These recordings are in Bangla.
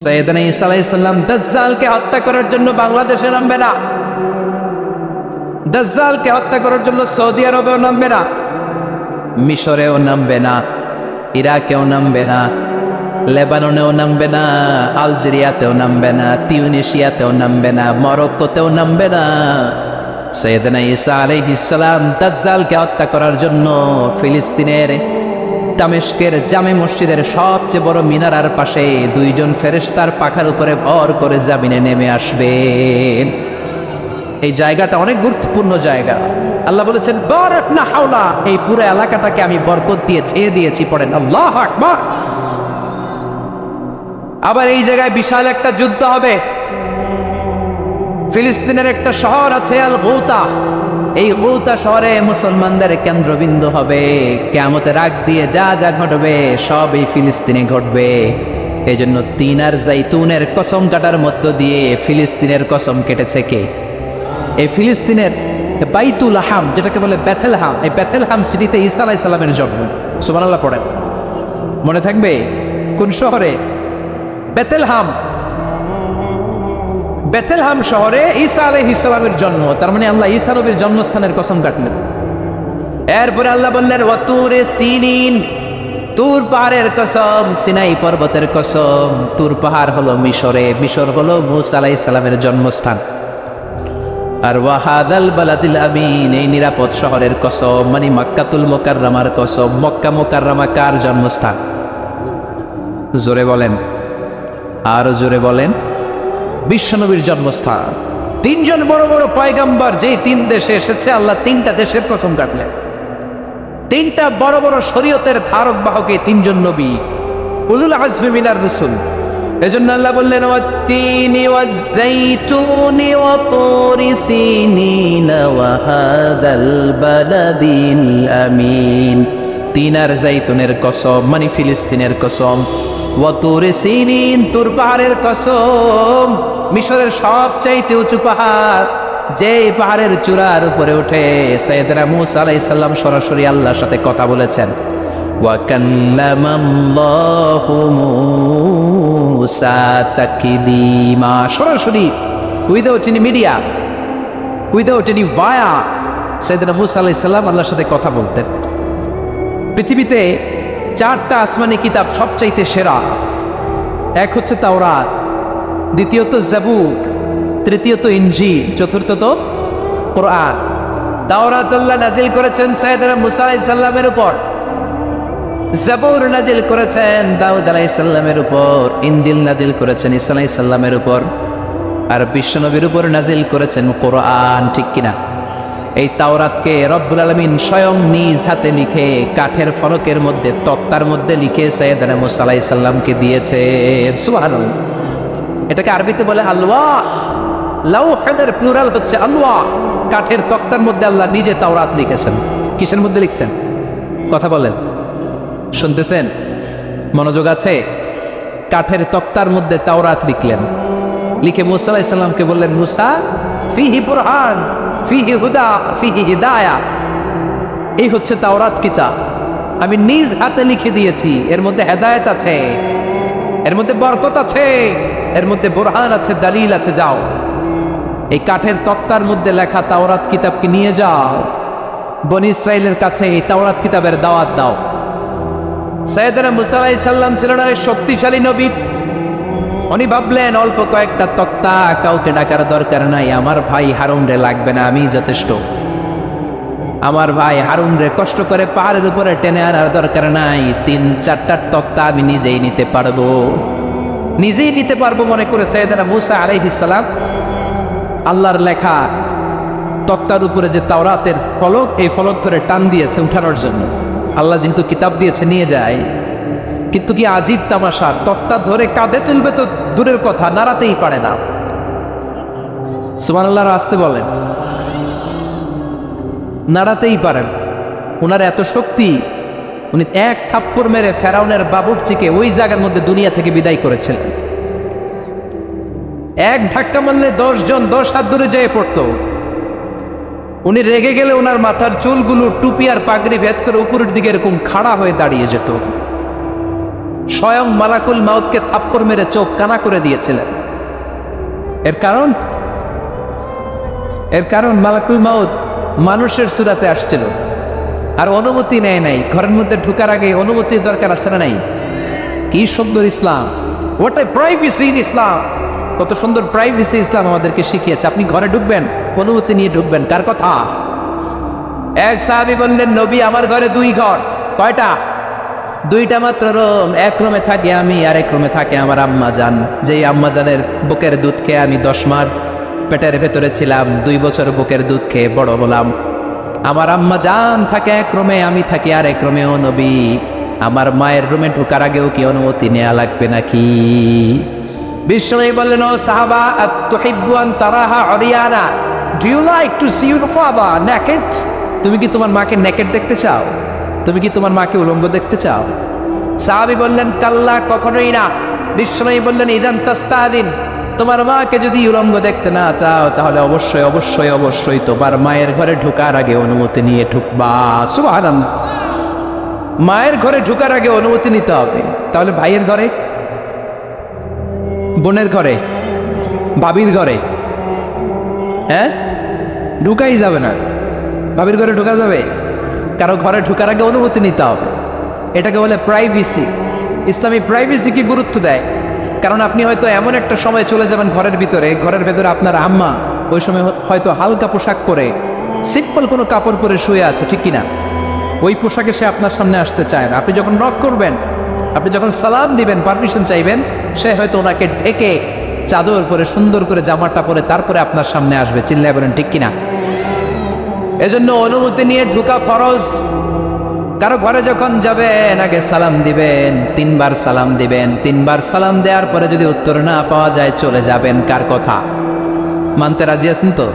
সাইয়েদনা ঈসা আলাইহিস সালাম দাজ্জালকে হত্যা করার জন্য বাংলাদেশে নামবে না। দাজ্জালকে হত্যা করার জন্য সৌদি আরবেও নামবে না, মিশরেও নামবে না, ইরাকেও নামবে না, লেবাননেও নামবে না, আলজেরিয়াতেও নামবে না, তিউনিসিয়াতেও নামবে না, মরক্কোতেও নামবে না। সাইয়েদনা ঈসা আলাইহিস সালাম দাজ্জালকে হত্যা করার জন্য ফিলিস্তিনের দামেস্কের জামে মসজিদের সবচেয়ে বড় মিনারার পাশে দুইজন ফেরেশতার পাখার উপরে ভর করে জামিনে নেমে আসবেন। এই জায়গাটা অনেক গুরুত্বপূর্ণ জায়গা। আল্লাহ বলেছেন বারাক না হাওলা, এই পুরো এলাকাটাকে আমি বরকত দিয়ে ছেয়ে দিয়েছি। পড়েন আল্লাহু আকবার। আবার এই জায়গায় বিশাল একটা যুদ্ধ হবে। ফিলিস্তিনের একটা শহর আছে আল গৌতা, এই গৌতা শহরে মুসলমানদের কেন্দ্রবিন্দু হবে। কিয়ামতের আগ দিয়ে যা যা ঘটবে সব এই ফিলিস্তিনে ঘটবে। এই জন্য তিন আর জাইতুনের কসম কাটার মধ্য দিয়ে ফিলিস্তিনের কসম কেটেছে কে? এই ফিলিস্তিনের বাইতুল হাম, যেটাকে বলে বেথেলহাম, এই বেথেলহাম সিটিতে ঈসা আলাইহিস সালামের জন্ম। সুবহানাল্লাহ পড়েন। মনে থাকবে কোন শহরে? বেথেলহাম। বেথেলহাম শহরে ঈসা আলাইহিস সালামের জন্ম। তার মানে আল্লাহ ঈসা নবীর জন্মস্থানের কসম কাটলেন। এরপরে আল্লাহ বললেন ওয়াতুরে সিনিন, তুর পাহাড়ের কসম, সিনাই পর্বতের কসম। তুর পাহাড় হলো মিশরে, মিশর হলো মুসা আলাইহিস সালামের জন্মস্থান। আর ওয়াহাদাল বালাদিল আমিন, এই নিরাপদ শহরের কসম, মানে মক্কাতুল মুকাররমার কসম। মক্কা মুকাররমা কার জন্মস্থান? জোরে বলেন, আরো জোরে বলেন। বিশ্বনবীর জন্মস্থান। তিনজন বড় বড় পয়গাম্বর যেই তিন দেশে এসেছে, আল্লাহ তিনটা দেশের কসম কাটলেন। তিনটা বড় বড় শরীয়তের ধারক বাহক এই তিনজন নবী, উলুল আজমি মিনার রাসূল। এজন্য আল্লাহ বললেন ওয়াত-তিনি ওয়াজ-যাইতুনি ওয়া তুরি সিনিন ওয়া হাযাল বালাদিল আমিন। তিন আর জাইতুনের কসম, মানে ফিলিস্তিনের কসম। ওয়া তুরি সিনিন, তুর পাহাড়ের কসম, মিশরের সবচাইতে উঁচু পাহাড়, যে পাহাড়ের চূড়ার উপরে উঠে সাইয়েদনা মূসা আলাইহিস সালাম সরাসরি আল্লাহর সাথে কথা বলেছেন। ওয়া কাল্লামাল্লাহু মূসা তাকলিমা, সরাসরি without any media, without any via, সাইয়েদনা মূসা আলাইহিস সালাম আল্লাহর সাথে কথা বলতেন। পৃথিবীতে চারটা আসমানি কিতাব সবচাইতে সেরা। এক হচ্ছে তাওরাত, দ্বিতীয়ত জাবুর, তৃতীয়ত ইনজিল, চতুর্থত কোরআন। তাওরাত আল্লাহ নাজিল করেছেন সাইয়েদনা মূসা আলাইহিস সালামের উপর, জাবুর নাজিল করেছেন দাউদ আলাইহিস সালামের উপর, ইনজিল নাজিল করেছেন ঈসা আলাইহিস সালামের উপর, আর বিশ্বনবীর উপর নাজিল করেছেন কোরআন। ঠিক কিনা? এই তাওরাতকে রব্বুল আলামিন স্বয়ং নিজ হাতে লিখে কাঠের ফলকের মধ্যে, তক্তার মধ্যে লিখে সাইয়েদনা মূসা আলাইহিস সালামকে দিয়েছেন। সুবহানাল্লাহ। এটাকে আরবিতে বলে আলওয়াহ। লাউহের প্লুরাল হচ্ছে আলওয়াহ। কাঠের তক্তার মধ্যে আল্লাহ নিজে তাওরাত লিখেছেন। কিসের মধ্যে লিখছেন? কথা বলেন, শুনতেছেন? মনোযোগ আছে? কাঠের তক্তার মধ্যে তাওরাত লিখলেন। লিখে মূসা আলাইহিস সালামকে বললেন, মূসা ফিহি বুরহান, ফিহি হুদা, ফিহি হিদায়া। এই হচ্ছে তাওরাত কিতাব, আমি নিজ হাতে লিখে দিয়েছি। এর মধ্যে হেদায়েত আছে, এর মধ্যে বরকত আছে, এর মধ্যে বুরহান আছে, দলিল আছে। যাও এই কাঠের তক্তার মধ্যে লেখা তাওরাত কিতাবকে নিয়ে যাও, বনি ইসরাইলের কাছে এই তাওরাত কিতাবের দাওয়াত দাও। সাইয়েদনা মূসা আলাইহিস সালাম ছিলেন এক শক্তিশালী নবী। উনি ভাবলেন অল্প কয়েকটা তক্তা, কাউকে ডাকার দরকার নাই, আমার ভাই হারুন রে লাগবে না, আমি যথেষ্ট। আমার ভাই হারুন রে কষ্ট করে পাহাড়ের উপরে টেনে আনার দরকার নাই, 3-4টা তক্তা আমি নিজেই নিতে পারবো, নিজেই নিতে পারবো মনে করে সাইয়েদনা মূসা আলাইহিস সালাম আল্লাহর লেখা তক্তার উপরে যে তাওরাতের ফলক, এই ফলক ধরে টান দিয়েছে উঠানোর জন্য। আল্লাহ যেহেতু কিতাব দিয়েছে নিয়ে যায়, কিন্তু কি আজীব তামাশা, তক্তা ধরে কাঁধে তুলবে তো দূরের কথা, নাড়াতেই পারে না। সুবহানাল্লাহ আসতে বলেন, নাড়াতেই পারেন। ওনার এত শক্তি, উনি এক থাপ্পড় মেরে ফেরাউনের বাবুর্চিকে ওই জায়গার মধ্যে দুনিয়া থেকে বিদায় করেছিলেন। এক ধাক্কা মারলে 10 জন 10 হাত দূরে যেয়ে পড়তো। উনি রেগে গেলে ওনার মাথার চুলগুলো টুপি আর পাগড়ি ভেদ করে উপরের দিকে এরকম খাড়া হয়ে দাঁড়িয়ে যেত। স্বয়ং মালাকুল মাউতকে থাপ্পড় মেরে চোখ কানা করে দিয়েছিলেন। এর কারণ মালাকুল মাউত মানুষের সুরাতে আসছিল, আর অনুমতি নেয় নাই। ঘরের মধ্যে ঢুকার আগে অনুমতির দরকার আছে না নাই? কি সুন্দর ইসলাম, হোয়াট এ প্রাইভেসি ইন ইসলাম! কত সুন্দর প্রাইভেসি ইসলাম আমাদেরকে শিখিয়েছে। আপনি ঘরে ঢুকবেন, অনুমতি নিয়ে ঢুকবেন। কার কথা? এক সাহাবী বললেন, নবী আমার ঘরে 2 ঘর। কয়টা? 2টা মাত্র রুম। এক রুমে থাকি আমি, আর এক রুমে থাকে আমার আম্মা জান। যেই আম্মা জানের বুকের দুধ খেয়ে আমি 10 মাস পেটের ভেতরে ছিলাম, 2 বছর বুকের দুধ খেয়ে বড় হলাম। আমার আম্মা জান থাকে এক রুমে, আমি থাকি আর এক রুমে। ও নবী, আমার মায়ের রুমে ঢোকার আগেও কি অনুমতি নেওয়া লাগবে নাকি? বিশ্বনবী বললেন, ও সাহাবা, আতুহিব্বু আন তারাহা উরিয়ানা, do you like to see your father naked? তুমি কি তোমার মাকে নেকেড দেখতে চাও? তুমি কি তোমার মাকে উলঙ্গ দেখতে চাও? সাহাবী বললেন, কাল্লা, কখনোই না। বিশ্বনবী বললেন, ইদান তাস্তাদিন, তোমার মাকে যদি উলঙ্গ দেখতে না চাও, তাহলে অবশ্যই অবশ্যই অবশ্যই তোমার মায়ের ঘরে ঢোকার আগে অনুমতি নিয়ে ঢুকবা। সুবহানাল্লাহ। মায়ের ঘরে ঢোকার আগে অনুমতি নিতে হবে। তাহলে ভাইয়ের ঘরে, বোনের ঘরে, ভাবির ঘরে, হ্যাঁ, ঢুকাই যাবে না। ভাবির ঘরে ঢোকা যাবে? কারো ঘরে ঢোকার আগে অনুমতি নিতে হবে। এটাকে বলে প্রাইভেসি। ইসলামী প্রাইভেসি কি গুরুত্ব দেয়? কারণ আপনি হয়তো এমন একটা সময় চলে যাবেন ঘরের ভেতরে আপনার আম্মা ওই সময় হয়তো হালকা পোশাক পরে, সিম্পল কোনো কাপড় পরে শুয়ে আছে, ঠিক কিনা? ওই পোশাকে সে আপনার সামনে আসতে চায় না। আপনি যখন নক করবেন, আপনি যখন সালাম দিবেন, পারমিশন চাইবেন, সে হয়তো ওনাকে ঢেকে চাদর পরে সুন্দর করে জামাটা পরে তারপরে আপনার সামনে আসবে। চিল্লায় বলেন ঠিক কিনা? এজন্য অনুমতি নিয়ে ঢোকা ফরজ। কারো ঘরে যখন যাবেন, আগে সালাম দিবেন, 3 বার সালাম দিবেন। 3 বার সালাম দেওয়ার পরে যদি উত্তর না পাওয়া যায়, চলে যাবেন। কার কথা? মানতে রাজি আছেন তো?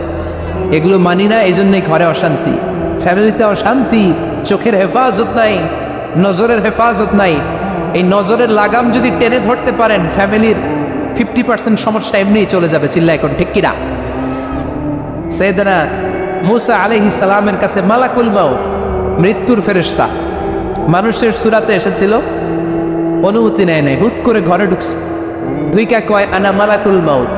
এগুলো মানি না, এই জন্যই ঘরে অশান্তি, ফ্যামিলিতে অশান্তি। চোখের হেফাজত নাই, নজরের হেফাজত নাই। এই নজরের লাগাম যদি টেনে ধরতে পারেন, ফ্যামিলির 50% সমস্যা এমনিই চলে যাবে। চিল্লা এখন ঠিক কিনা? সাইয়েদনা মুসা আলাইহিস সালামের কাছে মালাকুল মাউত, মৃত্যুর ফেরেশতা, মানুষের সুরাতে এসেছিল, অনুমতি নেয় নাই, হুট করে ঘরে ঢুকছে। ঢুইকা কয়, আনা মালাকুল মাউত,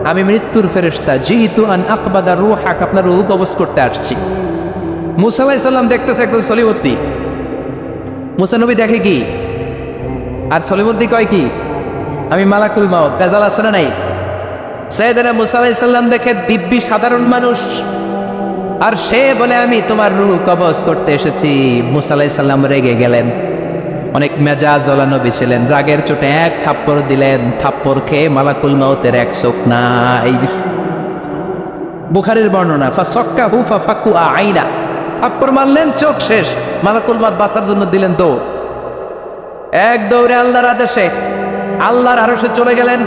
আমি মৃত্যুর ফেরেশতা, জিইতু আন আকবাদা রূহাক, আপনার রূহ কবজ করতে আসছি। মুসা আলাইহিস সালাম দেখতেছে একজন সলিমুদ্দি। মুসা নবী দেখে কি, আর সলিমুদ্দি কয় কি, আমি মালাকুল মাউত। বেজাল আছে না নাই? সাইয়েদনা মুসা আলাইহিস সালাম দেখে দিব্যি সাধারণ মানুষ, আর সে বলে আমি তোমার রূহ কবজ করতে এসেছি। মুসা আলাইহিস সালাম রেগে গেলেন। অনেক মেজাজ ওলা নবী ছিলেন। রাগের চোটে এক থাপ্পড় দিলেন। থাপ্পড় খেয়ে মালাকুল মাউতের এক চোখ নাই। বুখারীর বর্ণনা, ফাসাক্কাহু ফাফাকু আইনা, থাপ্পড় মারলেন, চোখ শেষ। মালাকুল মাউত বাঁচার জন্য দিলেন দৌড়। এক দৌড়ে আল্লাহর আদেশে আল্লাহর আরশে চলে গেলেন।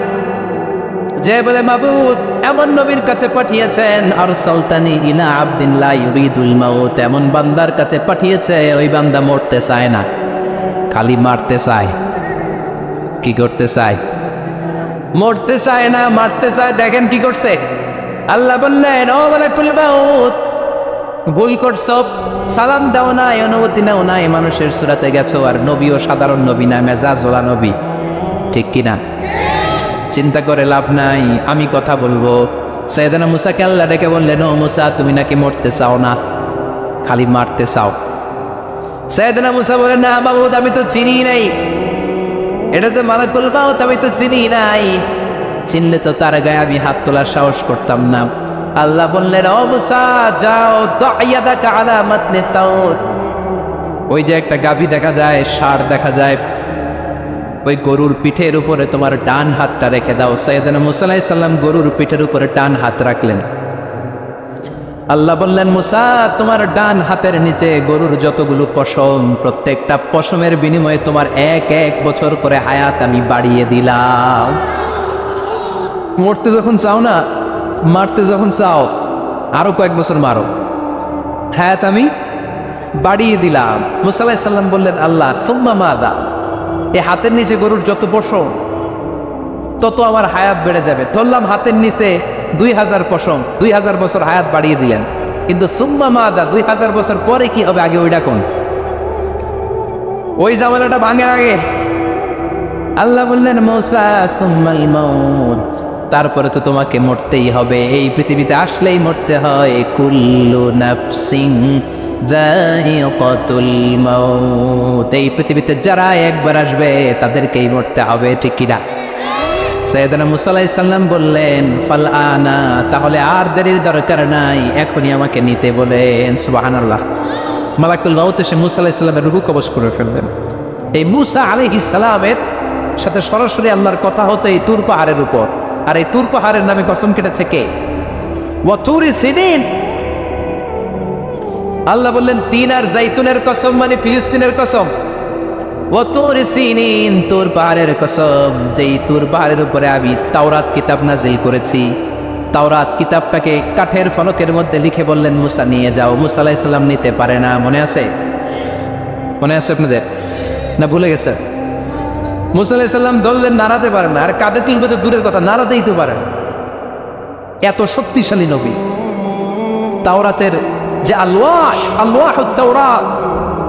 যে বলে, মাবুদ এমন নবীর কাছে পাঠিয়েছেন, আরসালতানি ইলা আবদিন লা ইউরিদুল মাউত, এমন বান্দার কাছে পাঠিয়েছে, ওই বান্দা মরতে চায় না, খালি মারতে চায়। কি করতে চায়? মরতে চায় না, মারতে চায়। দেখেন কি করছে আল্লাহ। বললেন, ও মালাকুল মাউত, ভুল করছো, সালাম দাও নাই, অনুমতি নাও নাই, মানুষের সুরাতে গেছো, আর নবীও সাধারণ নবী না, মেজাজওয়ালা নবী, ঠিক কিনা? চিন্তা করে লাভ নাই, আমি কথা বলবো। সাইয়েদনা মুসাকে আল্লাহ ডেকে বললেন, ও মুসা, তুমি নাকি মরতে চাও না, খালি মারতে চাও। সাইয়েদনা মুসা বলেন, না মাবুদ, আমি তো চিনি নাই, এটা যে মালাকুল মাউত আমি তো চিনি নাই, চিনলে তো তার গায়ে আমি হাত তোলার সাহস করতাম না। আল্লাহ বললেন, ও মুসা, যাও, দাইয়াদাকা আলা মাতনি সাউর, ওই যে একটা গাভী দেখা যায়, ষাঁড় দেখা যায়, ওই গরুর পিঠের উপরে তোমার ডান হাতটা রেখে দাও। সাইয়েদনা মুসা আলাইহিস সালাম গরুর পিঠের উপরে ডান হাত রাখলেন। আল্লাহ বললেন, মুসা, তোমার ডান হাতের নিচে গরুর যতগুলো পশম, প্রত্যেকটা পশমের বিনিময়ে তোমার 1 বছর করে হায়াত আমি বাড়িয়ে দিলাম। মরতে যখন চাও না, মারতে যখন চাও, আরো কয়েক বছর মারো, হায়াত আমি বাড়িয়ে দিলাম। মুসা আলাইহিস সালাম বললেন, আল্লাহ সুম্মা মাদা, এই হাতের নিচে গরুর যত পশম, তত আমার হায়াত বেড়ে যাবে। ধরলাম হাতের নিচে 2000 পশম, 2000 বছর হায়াত বাড়িয়ে দিলেন, কিন্তু সুম্মা মাদা, 2000 বছর পরে কি হবে? আগে ওইটা কোন, ওই জামালাটা ভাঙে আগে, আল্লাহ বললেন মূসা সুম্মাল মাউত, তারপরে তো তোমাকে মরতেই হবে, এই পৃথিবীতে আসলেই মরতে হয়। কুল্লু নাফসিন যায়িকাতুল মাউত, এই পৃথিবীতে যারা একবার আসবে তাদেরকেই মরতে হবে, ঠিক কিনা? সাইয়েদনা মূসা আলাইহিস সালাম বললেন ফাল আনা, তাহলে আর দেরির দরকার নাই, এখনই আমাকে নিতে বলেন। সুবহানাল্লাহ। মালাকুল মাউত এসে মূসা আলাইহিস সালামের রূহ কবজ করে ফেললেন। এই মূসা আলাইহিস সালামের সাথে সরাসরি আল্লাহর কথা হতো এই তুর পাহাড়ের উপর, আর এই তুর পাহাড়ের নামে কসম কেটেছে কে? ওয়া তুরি সিনিন। আল্লাহ বললেন তিন আর জাইতুনের কসম, মানে ফিলিস্তিনের কসম। ওয়া তুরি সিনিন, তুর পাহাড়ের কসম, যেই তুর পাহাড়ের উপরে আমি তাওরাত কিতাব নাজিল করেছি। তাওরাত কিতাবটাকে কাঠের ফলকের মধ্যে লিখে বললেন মূসা নিয়ে যাও। মূসা আলাইহিস সালাম নিতে পারে না, মনে আছে? মনে আছে আপনাদের না ভুলে গেছে? মূসা আলাইহিস সালাম ধরলেন, নাড়াতে পারেন না, আর কাঁধে তুলবে তো দূরের কথা, নাড়াতেই তো পারেন। এত শক্তিশালী নবী। তাওরাতের যে আলওয়াহুত তাওরাত,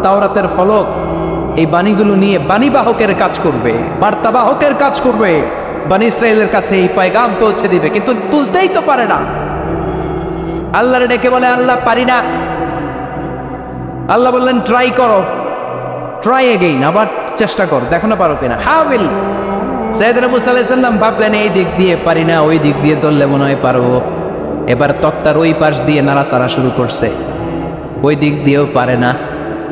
তাওরাতের ফলক, এই বাণীগুলো নিয়ে বাণীবাহকের কাজ করবে, বার্তাবাহকের কাজ করবে, বনী ইসরায়েলের কাছে এই পয়গাম পৌঁছে দিবে, কিন্তু তুলতেই তো পারে না। আল্লাহরে ডেকে বলে আল্লাহ পারি না। আল্লাহ বললেন ট্রাই করো, ট্রাই এগেইন, আবার চেষ্টা কর, দেখো না পারো কিনা। হাবিল সাইয়েদনা মূসা আলাইহিস সালাম ভাবলেন এই দিক দিয়ে পারি না, ওই দিক দিয়ে ধরলে মনে হয় পারবো। এবার তক্তার ওই পাশ দিয়ে নাড়াচাড়া শুরু করছে, ওই দিক দিয়েও পারে না।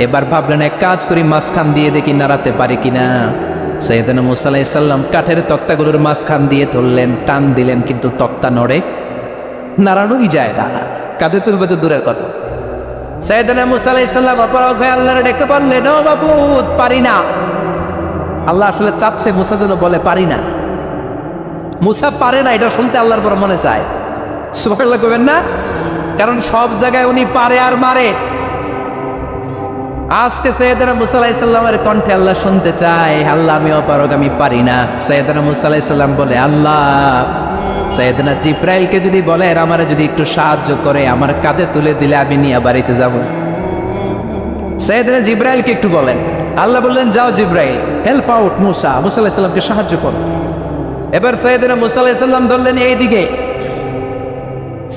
এবার ভাবলেন এক কাজ করি, মাঝখান দিয়ে দেখি নাড়াতে পারি কিনা। সাইয়েদনা মূসা আলাইহিস সালাম কাঠের তক্তাগুলোর মাঝখান দিয়ে ধরলেন, টান দিলেন, কিন্তু তক্তা নড়ে, নাড়ানোই যায় না, কাঁধে তুলবে তো দূরের কথা। সাইয়েদনা মূসা আলাইহিস সালাম অপরাধ হয়ে আল্লাহরে ডেকে বললেন ও মাবুদ পারি না। আল্লাহ আসলে চাচ্ছে মূসা যেন বলে পারি না। মূসা পারে না এটা শুনতে আল্লাহর বড় মনে চায়। সুবহানাল্লাহ কইবেন না? কারণ সব জায়গায় উনি পারে আর মারে। আজকে সাইয়েদনা মূসা আলাইহিস সালামের কণ্ঠে আল্লাহ শুনতে চায় আল্লাহ আমি অপারগ, আমি পারি না। সাইয়েদনা মূসা আলাইহিস সালাম বলে আল্লাহ সাইয়েদনা জিব্রাইলকে যদি বলে আমারে যদি একটু সাহায্য করে, আমার কাঁধে তুলে দিলে আমি নিয়ে বাড়িতে যাব। সাইয়েদনা জিব্রাইলকে একটু বলেন। আল্লাহ বললেন যাও জিব্রাইল, হেল্প আউট মূসা, মূসা আলাইহিস সালামকে সাহায্য করো। এবার সাইয়েদনা মূসা আলাইহিস সালাম ধরলেন এইদিকে,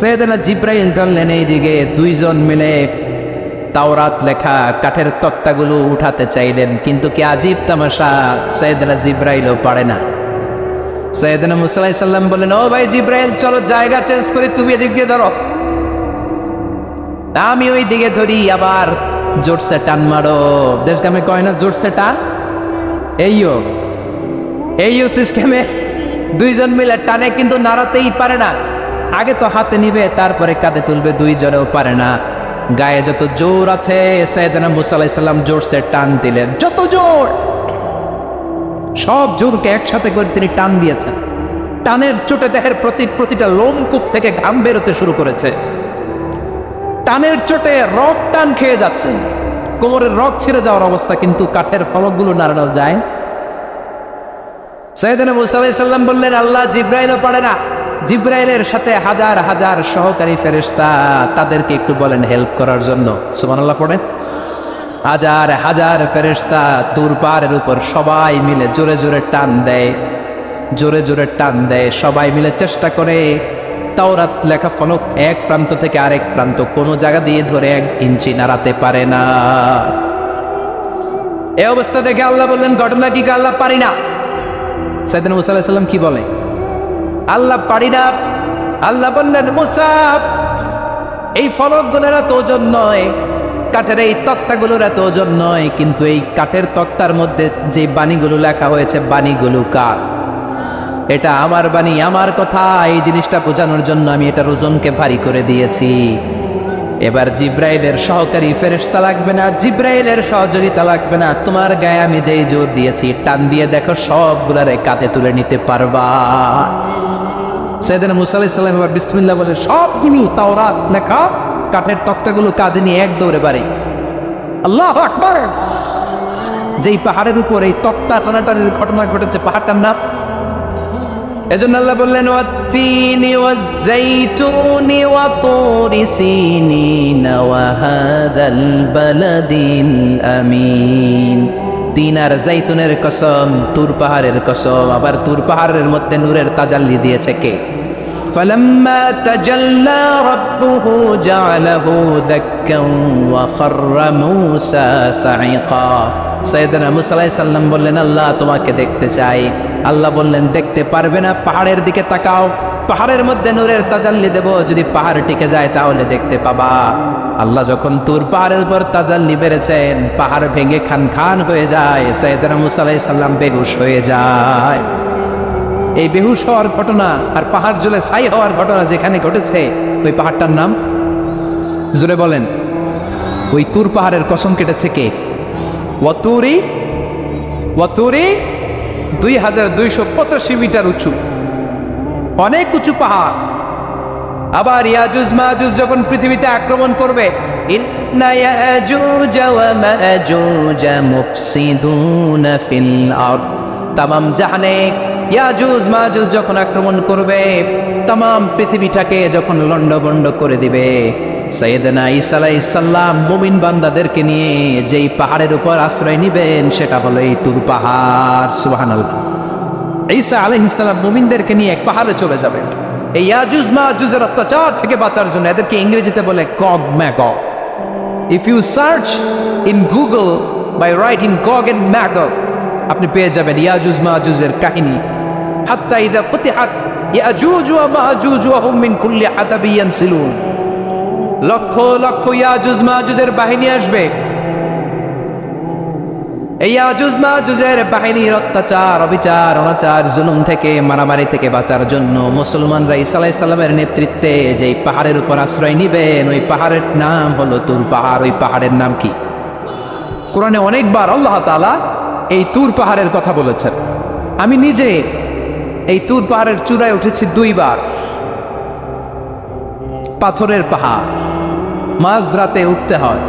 সাইয়েদনা জিব্রাইল ধরলেন এইদিকে। দুইজন মিলে তাওরাত লেখা কাঠের তক্তাগুলো উঠাতে চাইলেন, কিন্তু কি আজীব তামাশা, সাইয়েদনা জিব্রাইলও পারে না। সাইয়েদনা মূসা আলাইহিস সালাম বললেন ও ভাই জিব্রাইল চলো জায়গা চেঞ্জ করি, তুমি এদিক দিয়ে ধরো, আমি ওই দিকে ধরি, আবার জোরসে টান মারো। দেশগামে কয় না জোরসে টান, এইও সিস্টেমে দুইজন মিলে টানে, কিন্তু নাড়াতেই পারে না। আগে তো হাতে নিবে, তারপরে কাঁধে তুলবে, দুইজনেও পারে না। গায়ে যত জোর আছে সাইয়েদনা মূসা আলাইহিস সালাম জোরসে টান দিলেন, যত জোর, সব জোরকে একসাথে করে তিনি টান দিয়েছেন। টানের চোটে দেহের প্রতিটা লোমকূপ থেকে ঘাম বেরোতে শুরু করেছে। টানের চোটে রক টান খেয়ে যাচ্ছে, কোমরের রক ছিঁড়ে যাওয়ার অবস্থা, কিন্তু কাঠের ফলকগুলো নাড়ানো যায়। সাইয়েদনা মূসা আলাইহিস সালাম বললেন আল্লাহ জিব্রাইলও পারে না। জিব্রাইলের সাথে হাজার হাজার সহকারী ফেরেশতা, তাদেরকে একটু বলেন হেল্প করার জন্য। সুবহানাল্লাহ পড়েন। হাজার হাজার ফেরেশতা তুর পাহাড়ের উপর সবাই মিলে জোরে জোরে টান দেয়, জোরে জোরে টান দেয়, সবাই মিলে চেষ্টা করে তাওরাত লেখা ফলক এক প্রান্ত থেকে আরেক প্রান্ত কোনো জায়গা দিয়ে ধরে 1 ইঞ্চি নাড়াতে পারে না। এই অবস্থা দেখে আল্লাহ বললেন ঘটনা কি? আল্লাহ পারি না। সাইয়েদনা মূসা আলাইহিস সালাম কি বলে? আল্লাহ পারি না। আল্লাহ বললেন মূসা এই ফলকগুলোর এত ওজন নয়, কাঠের এই তক্তাগুলোর এত ওজন নয়, কিন্তু এই কাঠের তক্তার মধ্যে যে বাণীগুলো লেখা হয়েছে বাণীগুলো কার? এটা আমার বাণী, আমার কথা। এই জিনিসটা বোঝানোর জন্য আমি এটার ওজনকে ভারী করে দিয়েছি। এবার জিব্রাইলের সহকারী ফেরেশতা লাগবে না, জিব্রাইলের সহযোগিতা লাগবে না, তোমার গায়ে আমি যেই জোর দিয়েছি টান দিয়ে দেখো সবগুলারে কাঁধে তুলে নিতে পারবা। সাইয়েদনা মূসা আলাইহিস সালাম এবার বিসমিল্লাহ বলে সবগুলো তাওরাত লেখা কাঠের তক্তাগুলো কাঁধে নিয়ে এক দৌড়ে বাড়ি। আল্লাহু আকবার। যেই পাহাড়ের উপর এই তক্তা টানাটানির ঘটনা ঘটেছে, পাহাড়টার নাম, এজন্য আল্লাহ বললেন ওয়াত-তিনি ওয়াজ-যাইতুনি ওয়া তুরি সিনিন ওয়া হাযাল বালাদিল আমিন। তিন আর জাইতুনের কসম, তুর পাহাড়ের কসম। আবার তুর পাহাড়ের মধ্যে নূরের তাজাল্লি দিয়েছে কে? فلما تجلى ربه جعله دكا وخر موسى صعقا। সাইয়েদনা মুসা আলাইহিস সালাম বললেন, আল্লাহ তোমাকে দেখতে চাই। আল্লাহ বললেন, দেখতে পারবে না, পাহাড়ের দিকে তাকাও, পাহাড়ের মধ্যে নূরের তাজাল্লি দেব, যদি পাহাড় টিকে যায় তাহলে দেখতে পাবা। আল্লাহ যখন তুর পাহাড়ের উপর তাজাল্লি বেড়েছেন, পাহাড় ভেঙে খান খান হয়ে যায়, সাইয়েদনা মুসা আলাইহিস সালাম বেহুশ হয়ে যায়। এই বেহুশ হওয়ার ঘটনা আর পাহাড় জ্বলে ছাই হওয়ার ঘটনা যেখানে ঘটেছে, ওই পাহাড়টার নাম জোরে বলেন। ওই তুর পাহাড়ের কসম কেটেছে কে? ওয়াতুরি, ওয়াতুরি 2285 মিটার উঁচু, অনেক উঁচু পাহাড়। আবার ইয়াজুজ মাজুজ যখন পৃথিবীতে আক্রমণ করবে, ইন্না ইয়াজুজ ওয়া মাজুজ মুফসিদুনা ফিল আরদ, তামাম জাহানে ইয়াজুজ মাজুজ যখন আক্রমণ করবে, তামাম পৃথিবীটাকে যখন লন্ডভন্ড করে দিবে, সাইয়েদনা ঈসা আলাইহিস সালাম মুমিন বান্দাদেরকে নিয়ে যেই পাহাড়ের উপর আশ্রয় নিবেন, সেটা হলো এই তুর পাহাড়। সুবহানাল্লাহ। ঈসা আলাইহিস সালাম মুমিনদেরকে নিয়ে এক পাহাড়ে চলে যাবেন এই ইয়াজুজ মাজুজের অত্যাচার থেকে বাঁচার জন্য। এদেরকে ইংরেজিতে বলে Gog Magog. If you search in Google by writing Gog and Magog, আপনি পেয়ে যাবেন ইয়াজুজ মাজুজের কাহিনী। হাত্তা ইযা ফুতিহাত ইয়াজুজ ওয়া মাজুজ ওয়া হুম মিন কুল্লি হাদাবিন ইয়ানসিলুন, লক্ষ লক্ষ ইয়াজুজ মাজুজের বাহিনী আসবে। এই ইয়াজুজ মাজুজের বাহিনীর অত্যাচার, অবিচার, অনাচার, জুলুম থেকে, মারামারি থেকে বাঁচার জন্য মুসলমানরা ঈসা আলাইহিস সালামের নেতৃত্বে যেই পাহাড়ের উপর আশ্রয় নিবেন, ওই পাহাড়ের নাম হলো তুর পাহাড়। ওই পাহাড়ের নাম কি? কোরআনে অনেকবার আল্লাহ তাআলা এই তুর পাহাড়ের কথা বলেছেন। আমি নিজে এই তুর পাহাড়ের চূড়ায় উঠেছি 2 বার। পাথরের পাহাড়, মাঝরাতে উঠতে হয়।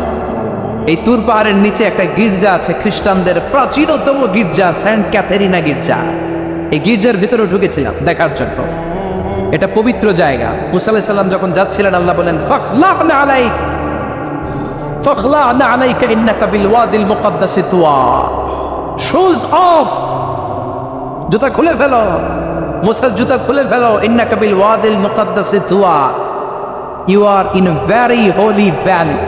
এই তুর পাহাড়ের নিচে একটা গির্জা আছে, খ্রিস্টানদের প্রাচীনতম গির্জা, সেন্ট ক্যাথেরিনা গির্জা। এই গির্জার ভিতরে ঢুকেছিলাম দেখার জন্য। এটা পবিত্র জায়গা। মুসা আলাইহিস সালাম যখন যাচ্ছিলেন, আল্লাহ বলেন, ফাখলা'না আলাইক, ফাখলা'না আলাইকা ইন্নাকা বিল ওয়াদিল মুকাদ্দাসি তুয়া। শুজ অফ, জুতা খুলে ফেলো, মুসার জুতা খুলে ফেলো। ইন্নাকা বিল ওয়াদিল মুকাদ্দাসি তুয়া, you are in a very holy valley,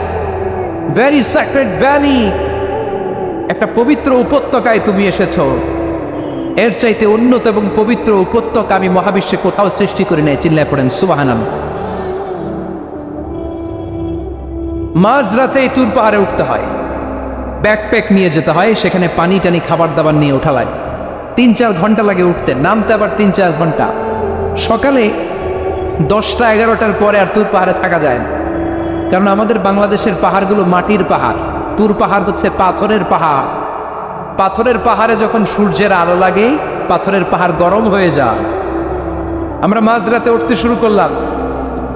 very sacred valley. একটা পবিত্র উপত্যকায় তুমি এসেছো। এর চাইতে উন্নত এবং পবিত্র উপত্যকা আমি মহাবিশ্বে কোথাও সৃষ্টি করি নাই। চিল্লায় পড়েন সুবহানাল্লাহ। মাঝরাতে তুর পাহাড়ে উঠতে হয়, ব্যাকপ্যাক নিয়ে যেতে হয়, সেখানে পানি টানি খাবার দাবার নিয়ে ওঠা লাগে। 3-4 ঘন্টা লাগে উঠতে, নামতে আবার 3-4 ঘন্টা। সকালে 10টা-11টার পরে আর তুর পাহাড়ে থাকা যায় না, কারণ আমাদের বাংলাদেশের পাহাড়গুলো মাটির পাহাড়, তুর পাহাড় হচ্ছে পাথরের পাহাড়। পাথরের পাহাড়ে যখন সূর্যের আলো লাগে, পাথরের পাহাড় গরম হয়ে যায়। আমরা মাঝরাতে উঠতে শুরু করলাম।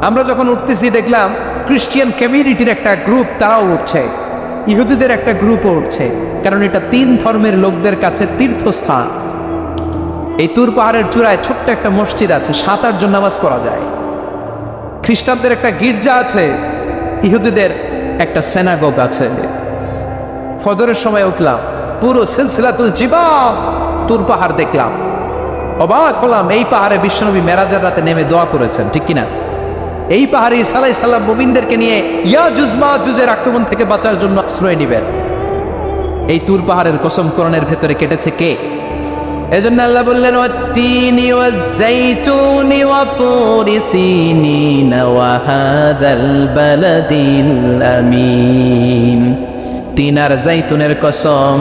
আমরা যখন উঠতেছি দেখলাম খ্রিস্টিয়ান কমিউনিটির একটা গ্রুপ, তারাও উঠছে, ইহুদিদের একটা গ্রুপও উঠছে, কারণ এটা 3 ধর্মের লোকদের কাছে তীর্থস্থান। এই তুর পাহাড়ের চূড়ায় ছোট্ট একটা মসজিদ আছে, 7-8 জন নামাজ পড়া যায়। খ্রিস্টানদের একটা গির্জা আছে, ইহুদিদের একটা সিনাগোগ আছে। ফজরের সময় উঠলাম, পুরো সিলসিলাতুল জিবাল তুর পাহাড় দেখলাম। অবাক হলাম, এই পাহাড়ে বিশ্বনবী মেরাজের রাতে নেমে দোয়া করেছেন, ঠিক কিনা? এই পাহাড়ে ঈসা আলাইহিস সালাম মুমিনদেরকে নিয়ে ইয়াজুজ মাজুজের আক্রমণ থেকে বাঁচার জন্য আশ্রয় নেবেন। এই তুর পাহাড়ের কসম কোরআনের ভেতরে কেটেছে কে? এজন্য আল্লাহ বললেন, ওয়াত-তিনি ওয়াজ-যাইতুনি ওয়া তুরি সিনিন ওয়া হাযাল বালাদিল আমিন। তিন আর জাইতুনের কসম,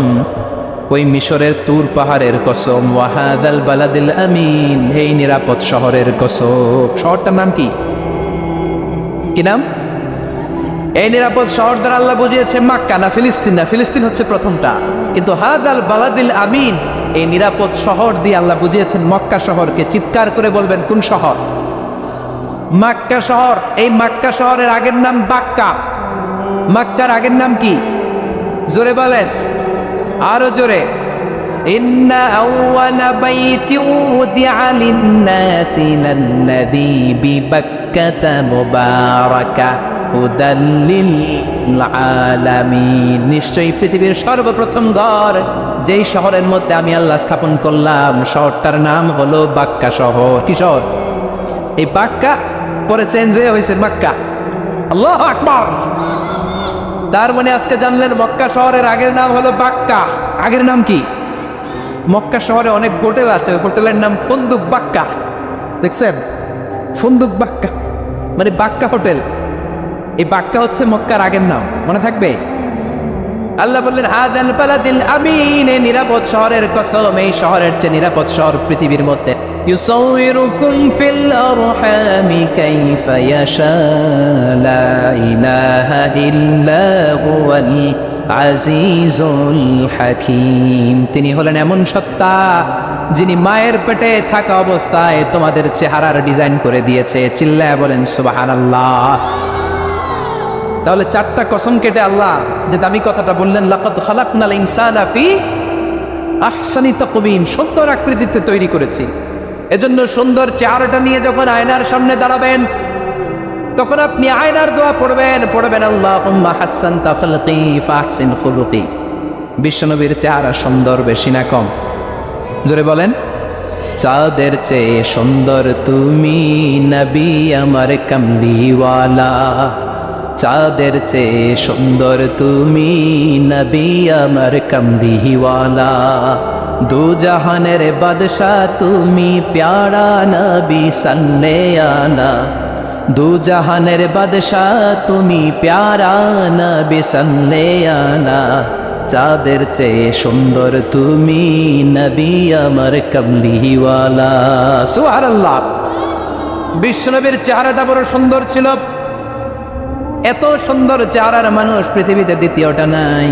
ওই মিশরের তুর পাহাড়ের কসম, ওয়া হাযাল বালাদিল আমিন, এই নিরাপদ শহরের কসম। শহরটার নাম কি? কি নাম? এই নিরাপদ শহর দ্বারা আল্লাহ বুঝিয়েছে মক্কা, না ফিলিস্তিন না। ফিলিস্তিন হচ্ছে প্রথমটা, কিন্তু হাযাল বালাদিল আমিন, এই নিরাপদ শহর দিয়ে আল্লাহ বুঝিয়েছেন মক্কা শহরকে। চিৎকার করে বলবেন, কোন শহর? মক্কা শহর। এই মক্কা শহরের আগের নাম বাক্কা। মক্কার আগের নাম কি? জোরে বলেন, আরো জোরে। ইন্না আউওয়ালা বাইতিন উদিআ লিন-নাসি লাল্লাযী বিবাক্কাতা মুবারাকা হুদাল লিল আলামিন। নিশ্চয়ই পৃথিবীর সর্বপ্রথম ঘর যেই শহরের মধ্যে আমি আল্লাহ স্থাপন করলাম, শহরটার নাম হলো বাক্কা শহর। কি শহর? এই বাক্কা পরে চেঞ্জ হয়ে হয়েছে মক্কা। আল্লাহু আকবার। তার মানে আজকে জানলেন মক্কা শহরের আগের নাম হলো বাক্কা। আগের নাম কি? মক্কা শহরে অনেক হোটেল আছে, ওই হোটেলের নাম ফন্দুক বাক্কা। দেখছেন? ফন্দুক বাক্কা মানে বাক্কা হোটেল। এই বাক্কা হচ্ছে মক্কার আগের নাম, মনে থাকবে? আল্লাহ বললেন হাদাল বালাদিল আমিন, এই নিরাপদ শহরের কসম, এই শহরের চেয়ে নিরাপদ শহর পৃথিবীর মধ্যে। ইউসাউইরুকুম ফিল আরহামি কাইফা ইয়াশা লা ইলাহা ইল্লা হুয়াল আজিজুল হাকিম। তিনি হলেন এমন সত্তা যিনি মায়ের পেটে থাকা অবস্থায় তোমাদের চেহারার ডিজাইন করে দিয়েছে। চিল্লায়া বলেন সুবহানাল্লাহ। তাহলে চারটা কসম কেটে আল্লাহ যে দামি কথাটা বললেন, লাকাদ খালাকনাল ইনসানা ফি আহসানি তাকওয়িম, সুন্দর আকৃতিতে তৈরি করেছি। এজন্য সুন্দর চেহারাটা নিয়ে যখন আয়নার সামনে দাঁড়াবেন, তখন আপনি আয়নার দোয়া পড়বেন আল্লাহুম্মা হাসসানতা খালকি ফাহসিন খুলুকি। বিশ্বনবীর চেহারা সুন্দর বেশি না কম? জোরে বলেন। চাঁদের চেয়ে সুন্দর তুমি নবী আমার কামলিওয়ালা, চাঁদের চেয়ে সুন্দর তুমি নবী আমার কামলিওয়ালা, দু জাহানের বাদশাহ তুমি প্যারা নবী সাল্লে আলা, দু জাহানের বাদশাহ তুমি প্যারা নবী সাল্লে আলা, চাঁদের চেয়ে সুন্দর তুমি নবী আমার কামলিওয়ালা। সুবহানাল্লাহ। বিশ্বনবীর চেহারাটা বড় সুন্দর ছিল। এত সুন্দর চেহারার মানুষ পৃথিবীতে দ্বিতীয়টা নাই।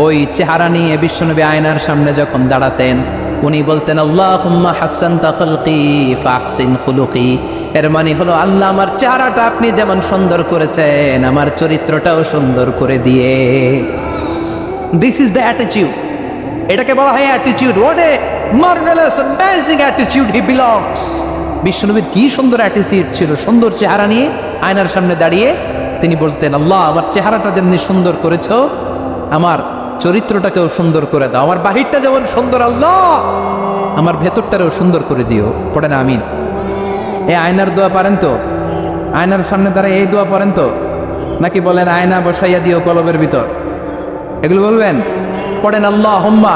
ওই চেহারা নিয়ে বিশ্বনবী আয়নার সামনে যখন দাঁড়াতেন, উনি বলতেন আল্লাহুম্মা হাসসানতা খালকি ফাহসিন খুলুকি। এর মানে হলো আল্লাহ আমার চেহারাটা আপনি যেমন সুন্দর করেছেন, আমার চরিত্রটাও সুন্দর করে দিয়ে। This is the attitude. এটাকে বলা হয় attitude. What a marvellous amazing attitude he belongs. বিশ্বনবীর কি সুন্দর অ্যাটিটিউড ছিল। সুন্দর চেহারা নিয়ে আয়নার সামনে দাঁড়িয়ে তিনি বলতেন, আল্লাহ আমার চেহারাটা যেমনি সুন্দর করেছো, আমার চরিত্রটাকেও সুন্দর করে দাও। আমার বাহিরটা যেমন সুন্দর আল্লাহ, আমার ভেতরটারেও সুন্দর করে দিও। পড়েন আমিন। এই আয়নার দোয়া পারেন তো? আয়নার সামনে দাঁড়ায় এই দোয়া পড়েন তো? নাকি বলেন আয়না বসাইয়া দিও কলবের ভিতর? এগুলো বলবেন? পড়েন আল্লাহুম্মা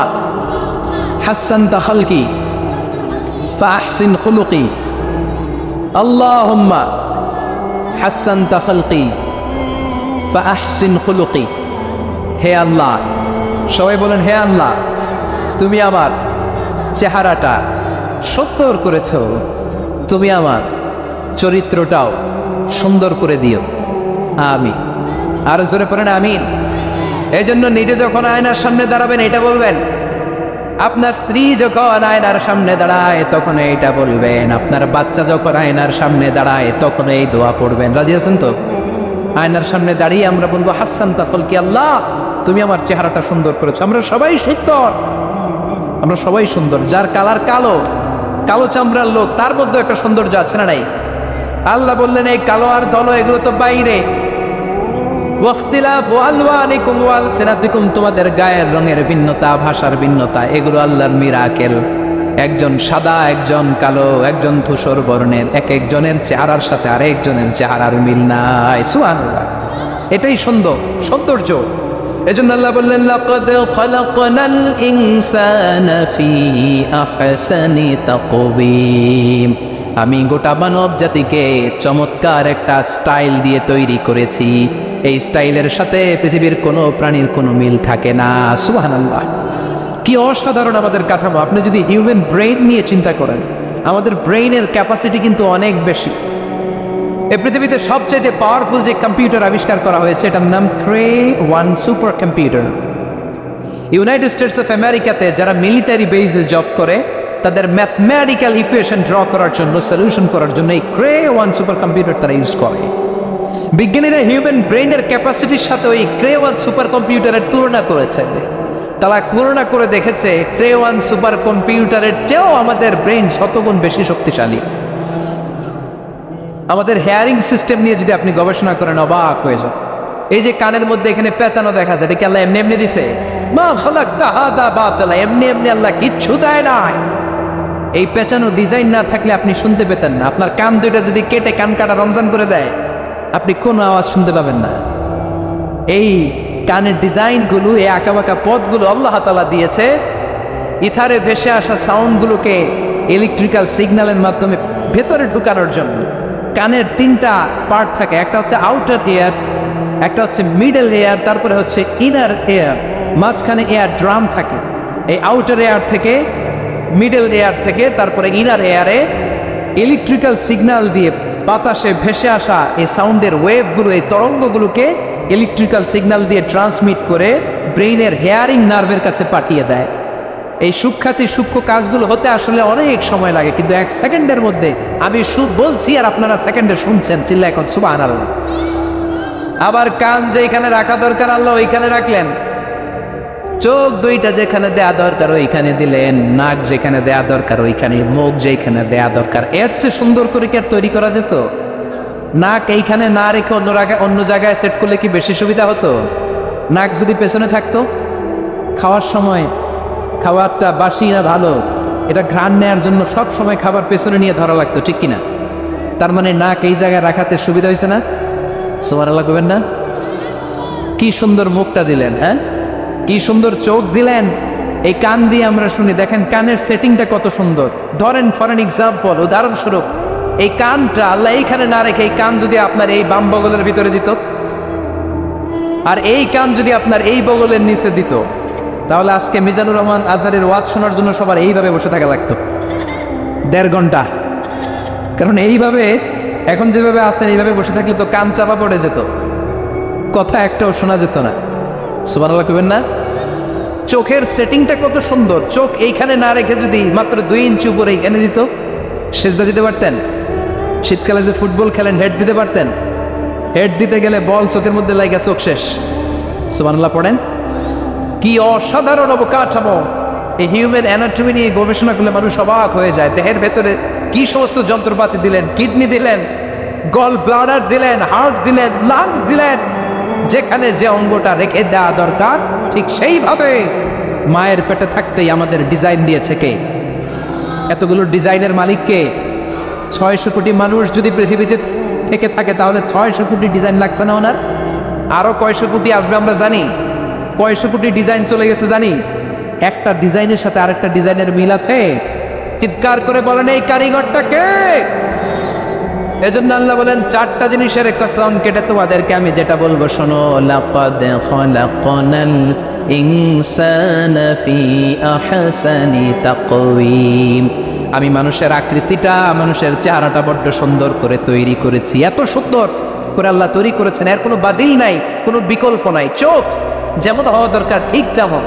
হাসসানতা খালকি ফাহসিন খুলুকি, আল্লাহুম্মা হাসসানতা খালকি ফাহসিন খুলুকি। হে আল্লাহ, সবাই বলেন হে আল্লাহ তুমি আমার চেহারাটা সুন্দর করেছো, তুমি আমার চরিত্রটাও সুন্দর করে দিও। আমিন। আর জোরে পড়েন আমিন। এই জন্য নিজে যখন আয়নার সামনে দাঁড়াবেন এটা বলবেন, আপনার স্ত্রী যখন আয়নার সামনে দাঁড়ায় তখন এইটা বলবেন, আপনার বাচ্চা যখন আয়নার সামনে দাঁড়ায় তখন এই দোয়া পড়বেন। রাজি আছেন তো? আয়নার সামনে দাঁড়িয়ে আমরা বলবো হাসসানতা খালকি, আল্লাহ তুমি আমার চেহারাটা সুন্দর করেছো। আমরা সবাই সুন্দর, আমরা সবাই সুন্দর। যার কালার কালো, কালো চামড়ার লোক, তার মধ্যে একটা সৌন্দর্য আছে না নাই? আল্লাহ বললেন এই কালো আর ধলো এগুলো তো বাইরে। ওয়াখতিলাফু আলওয়ানিকুম ওয়া আলসিনাতিকুম, তোমাদের গায়ের রঙের ভিন্নতা, ভাষার ভিন্নতা, এগুলো আল্লাহর মিরাকেল। একজন সাদা, একজন কালো, একজন ধূসর বর্ণের, এক একজনের চেহারার সাথে আরেকজনের চেহারার মিল নাই। সুবহানাল্লাহ। এটাই সৌন্দর্য। এজন্য আল্লাহ বললেন লাকাদ খালাকনাল ইনসানা ফি আহসানি তাকওয়িম, আমি গোটা মানব জাতিকে চমৎকার একটা স্টাইল দিয়ে তৈরি করেছি। এই স্টাইলের সাথে পৃথিবীর কোনো প্রাণীর কোনো মিল থাকে না। সুবহানাল্লাহ। কি অসাধারণ আমাদের কাঠামো। আপনি যদি হিউম্যান ব্রেইন নিয়ে চিন্তা করেন, আমাদের ব্রেইনের ক্যাপাসিটি কিন্তু অনেক বেশি। এই পৃথিবীতে সবচেয়ে পাওয়ারফুল যে কম্পিউটার আবিষ্কার করা হয়েছে এটার নাম Cray-1 super computer. United states of আমেরিকাতে যারা মিলিটারি বেসে জব করে তাদের ম্যাথমেটিক্যাল ইকুয়েশন ড্র করার জন্য, সলিউশন করার জন্য এই Cray-1 সুপার কম্পিউটার তারা ইউজ করে। বিজ্ঞানীরা হিউম্যান ব্রেইনের ক্যাপাসিটির সাথে ওই Cray-1 সুপার কম্পিউটারের তুলনা করেছে। তারা তুলনা করে দেখেছে Cray-1 সুপার কম্পিউটারের চেয়েও আমাদের ব্রেইন শতগুণ বেশি শক্তিশালী। আমাদের হেয়ারিং সিস্টেম নিয়ে যদি আপনি গবেষণা করেন অবাক হয়ে যান। এই যে কানের মধ্যে এখানে পেঁচানো দেখা যায়, এটা কি আল্লাহ এমনি এমনি দিছে? মা খালাকতা হাযা বাতিলা, এমনি এমনি আল্লাহ কিচ্ছু দেয় নাই। এই পেঁচানো ডিজাইন না থাকলে আপনি শুনতে পেতেন না। আপনার কান দুইটা যদি কেটে কান কাটা রমজান করে দেয়, আপনি কোনো আওয়াজ শুনতে পাবেন না। এই কানের ডিজাইনগুলো, এই আঁকাবাঁকা পথগুলো আল্লাহ তাআলা দিয়েছে ইথারে ভেসে আসা সাউন্ডগুলোকে ইলেকট্রিক্যাল সিগন্যালের মাধ্যমে ভেতরে ঢুকানোর জন্য। কানের তিনটা পার্ট থাকে, একটা হচ্ছে আউটার এয়ার, একটা হচ্ছে মিডল এয়ার, তারপরে হচ্ছে ইনার এয়ার, মাঝখানে এয়ার ড্রাম থাকে। এই আউটার এয়ার থেকে, মিডল এয়ার থেকে, তারপরে ইনার এয়ারে ইলেকট্রিক্যাল সিগন্যাল দিয়ে বাতাসে ভেসে আসা এই সাউন্ডের ওয়েভগুলো, এই তরঙ্গগুলোকে ইলেকট্রিক্যাল সিগন্যাল দিয়ে ট্রান্সমিট করে ব্রেইনের হেয়ারিং নার্ভের কাছে পাঠিয়ে দেয়। এই সূক্ষ্ম কাজগুলো হতে আসলে অনেক সময় লাগে, কিন্তু 1 সেকেন্ডের মধ্যে আমি বলছি আর আপনারা সেকেন্ডে শুনছেন। চিল্লা এখন সুবহানাল্লাহ। আবার কান যেখানে রাখা দরকার আল্লাহ ওইখানে রাখলেন, চোখ দুইটা যেখানে দেয়া দরকার ওইখানে দিলেন, নাক যেখানে দেয়া দরকার ওইখানে, মুখ যেখানে দেয়া দরকার। এর চেয়ে সুন্দর করে কি আর তৈরি করা যেত? নাক এইখানে না রেখে অন্য জায়গায় সেট করলে কি বেশি সুবিধা হতো? নাক যদি পেছনে থাকতো, খাওয়ার সময় খাবারটা বাসি না ভালো এটা ঘ্রাণ নেওয়ার জন্য সব সময় খাবার পেছনে নিয়ে ধরা লাগতো, ঠিক কিনা? তার মানে নাক এই জায়গায় রাখাতে সুবিধা হয়েছে না? সুবহানাল্লাহ কইবেন না? কি সুন্দর মুখটা দিলেন, হ্যাঁ, কি সুন্দর চোখ দিলেন। এই কান দিয়ে আমরা শুনি, দেখেন কানের সেটিংটা কত সুন্দর। ধরেন ফর এন এক্সাম্পল, উদাহরণস্বরূপ, এই কানটা আল্লাহ এইখানে না রেখে এই কান যদি আপনার এই বাম বগলের ভিতরে দিত, আর এই কান যদি আপনার এই বগলের নিচে দিত, তাহলে আজকে মিজানুর রহমান আজহারের ওয়াজ শোনার জন্য সবার এইভাবে বসে থাকা লাগতো 1.5 ঘন্টা। কারণ এইভাবে এখন যেভাবে আছেন এইভাবে বসে থাকলে তো কান চাপা পড়ে যেত, কথা একটাও শোনা যেত না। সুবহানাল্লাহ কইবেন না? চোখের সেটিংটা কত সুন্দর। চোখ এইখানে না রেখে যদি মাত্র 2 ইঞ্চি উপরে এইখানে দিত, সেজদা দিতে পারতেন। শীতকালে যে ফুটবল খেলেন, হেড দিতে পারতেন। হেড দিতে গেলে বল চোখের মধ্যে লাগা, চোখ শেষ। সুবহানাল্লাহ পড়েন। কি অসাধারণ অবকাঠামো! এই হিউম্যান অ্যানাটমি নিয়ে গবেষণা করলে মানুষ অবাক হয়ে যায়। দেহের ভেতরে কি সমস্ত যন্ত্রপাতি দিলেন, কিডনি দিলেন, গল ব্লাডার দিলেন, হার্ট দিলেন, লাং দিলেন। যেখানে যে অঙ্গটা রেখে দেওয়া দরকার ঠিক সেইভাবে মায়ের পেটে থাকতেই আমাদের ডিজাইন দিয়েছে কে? এতগুলো ডিজাইনের মালিককে। 600 কোটি মানুষ যদি পৃথিবীতে থেকে থাকে তাহলে 600 কোটি ডিজাইন লাগছে না ওনার? আরো কয়শো কোটি আসবে আমরা জানি। কয়শো কোটি ডিজাইন চলে গেছে জানি। একটা ডিজাইনের সাথে আরেকটা ডিজাইনের মিল আছে? চিৎকার করে বলেন এই কারিগরটা কে? এজন্য আল্লাহ বলেন 4টা জিনিসের কসম কেটে তোমাদেরকে আমি যেটা বলবো শোনো। লাকাদ খালাকনাল ইনসানা ফি আহসানি তাকওয়িম। আমি মানুষের আকৃতিটা, মানুষের চেহারাটা বড্ড সুন্দর করে তৈরি করেছি। এত সুন্দর করে আল্লাহ তৈরি করেছেন, এর কোনো বাতিল নাই, কোনো বিকল্প নাই। চোখ যেমন হওয়া দরকার ঠিক তেমন।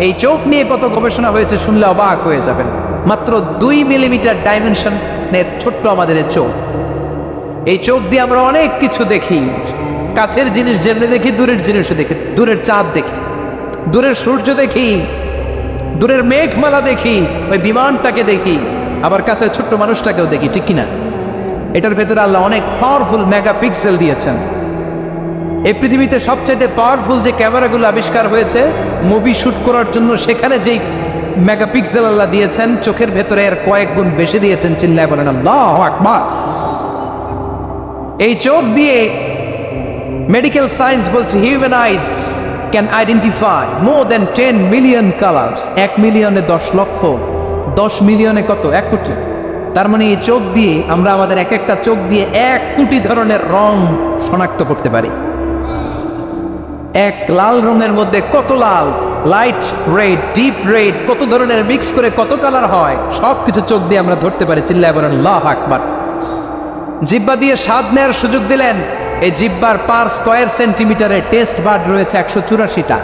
এই চোখ নিয়ে কত গবেষণা হয়েছে শুনলে অবাক হয়ে যাবেন। মাত্র 2 মিলিমিটার ডাইমেনশনের ছোট্ট আমাদের এই চোখ। এই চোখ দিয়ে আমরা অনেক কিছু দেখি। কাছের জিনিস যেমনি দেখি, দূরের জিনিসও দেখি। দূরের চাঁদ দেখি, দূরের সূর্য দেখি, দূরের মেঘমালা দেখি, ওই বিমানটাকে দেখি, আবার কাছে ছোট্ট মানুষটাকেও দেখি, ঠিক কিনা? এটার ভেতরে আল্লাহ অনেক পাওয়ারফুল মেগাপিক্সেল দিয়েছেন। এই পৃথিবীতে সবচাইতে পাওয়ারফুল যে ক্যামেরাগুলো আবিষ্কার হয়েছে মুভি শুট করার জন্য, সেখানে যেই মেগাপিক্সেল আল্লাহ দিয়েছেন, চোখের ভেতরে এর কয়েক গুণ বেশি দিয়েছেন। চিল্লায় বলেন আল্লাহু আকবার। এই চোখ দিয়ে মেডিকেল সায়েন্স বলছে human ice can identify more than 10 million colours. 1 মিলিয়নে 10 লক্ষ, 10 মিলিয়নে কত? 1 কোটি। তার মানে এই চোখ দিয়ে আমরা আমাদের এক একটা চোখ দিয়ে 1 কোটি ধরনের রং শনাক্ত করতে পারি। এক লাল রঙের মধ্যে কত লাল, লাইট রেড, ডিপ রেড, কত ধরনের মিক্স করে কত কালার হয়, সব কিছু চোখ দিয়ে আমরা ধরতে পারি। চিল্লায় বলেন আল্লাহু আকবার। জিহ্বা দিয়ে স্বাদ নেওয়ার সুযোগ দিলেন। এই জিহ্বার পার স্কয়ার সেন্টিমিটারে টেস্ট বাড রয়েছে 184টা।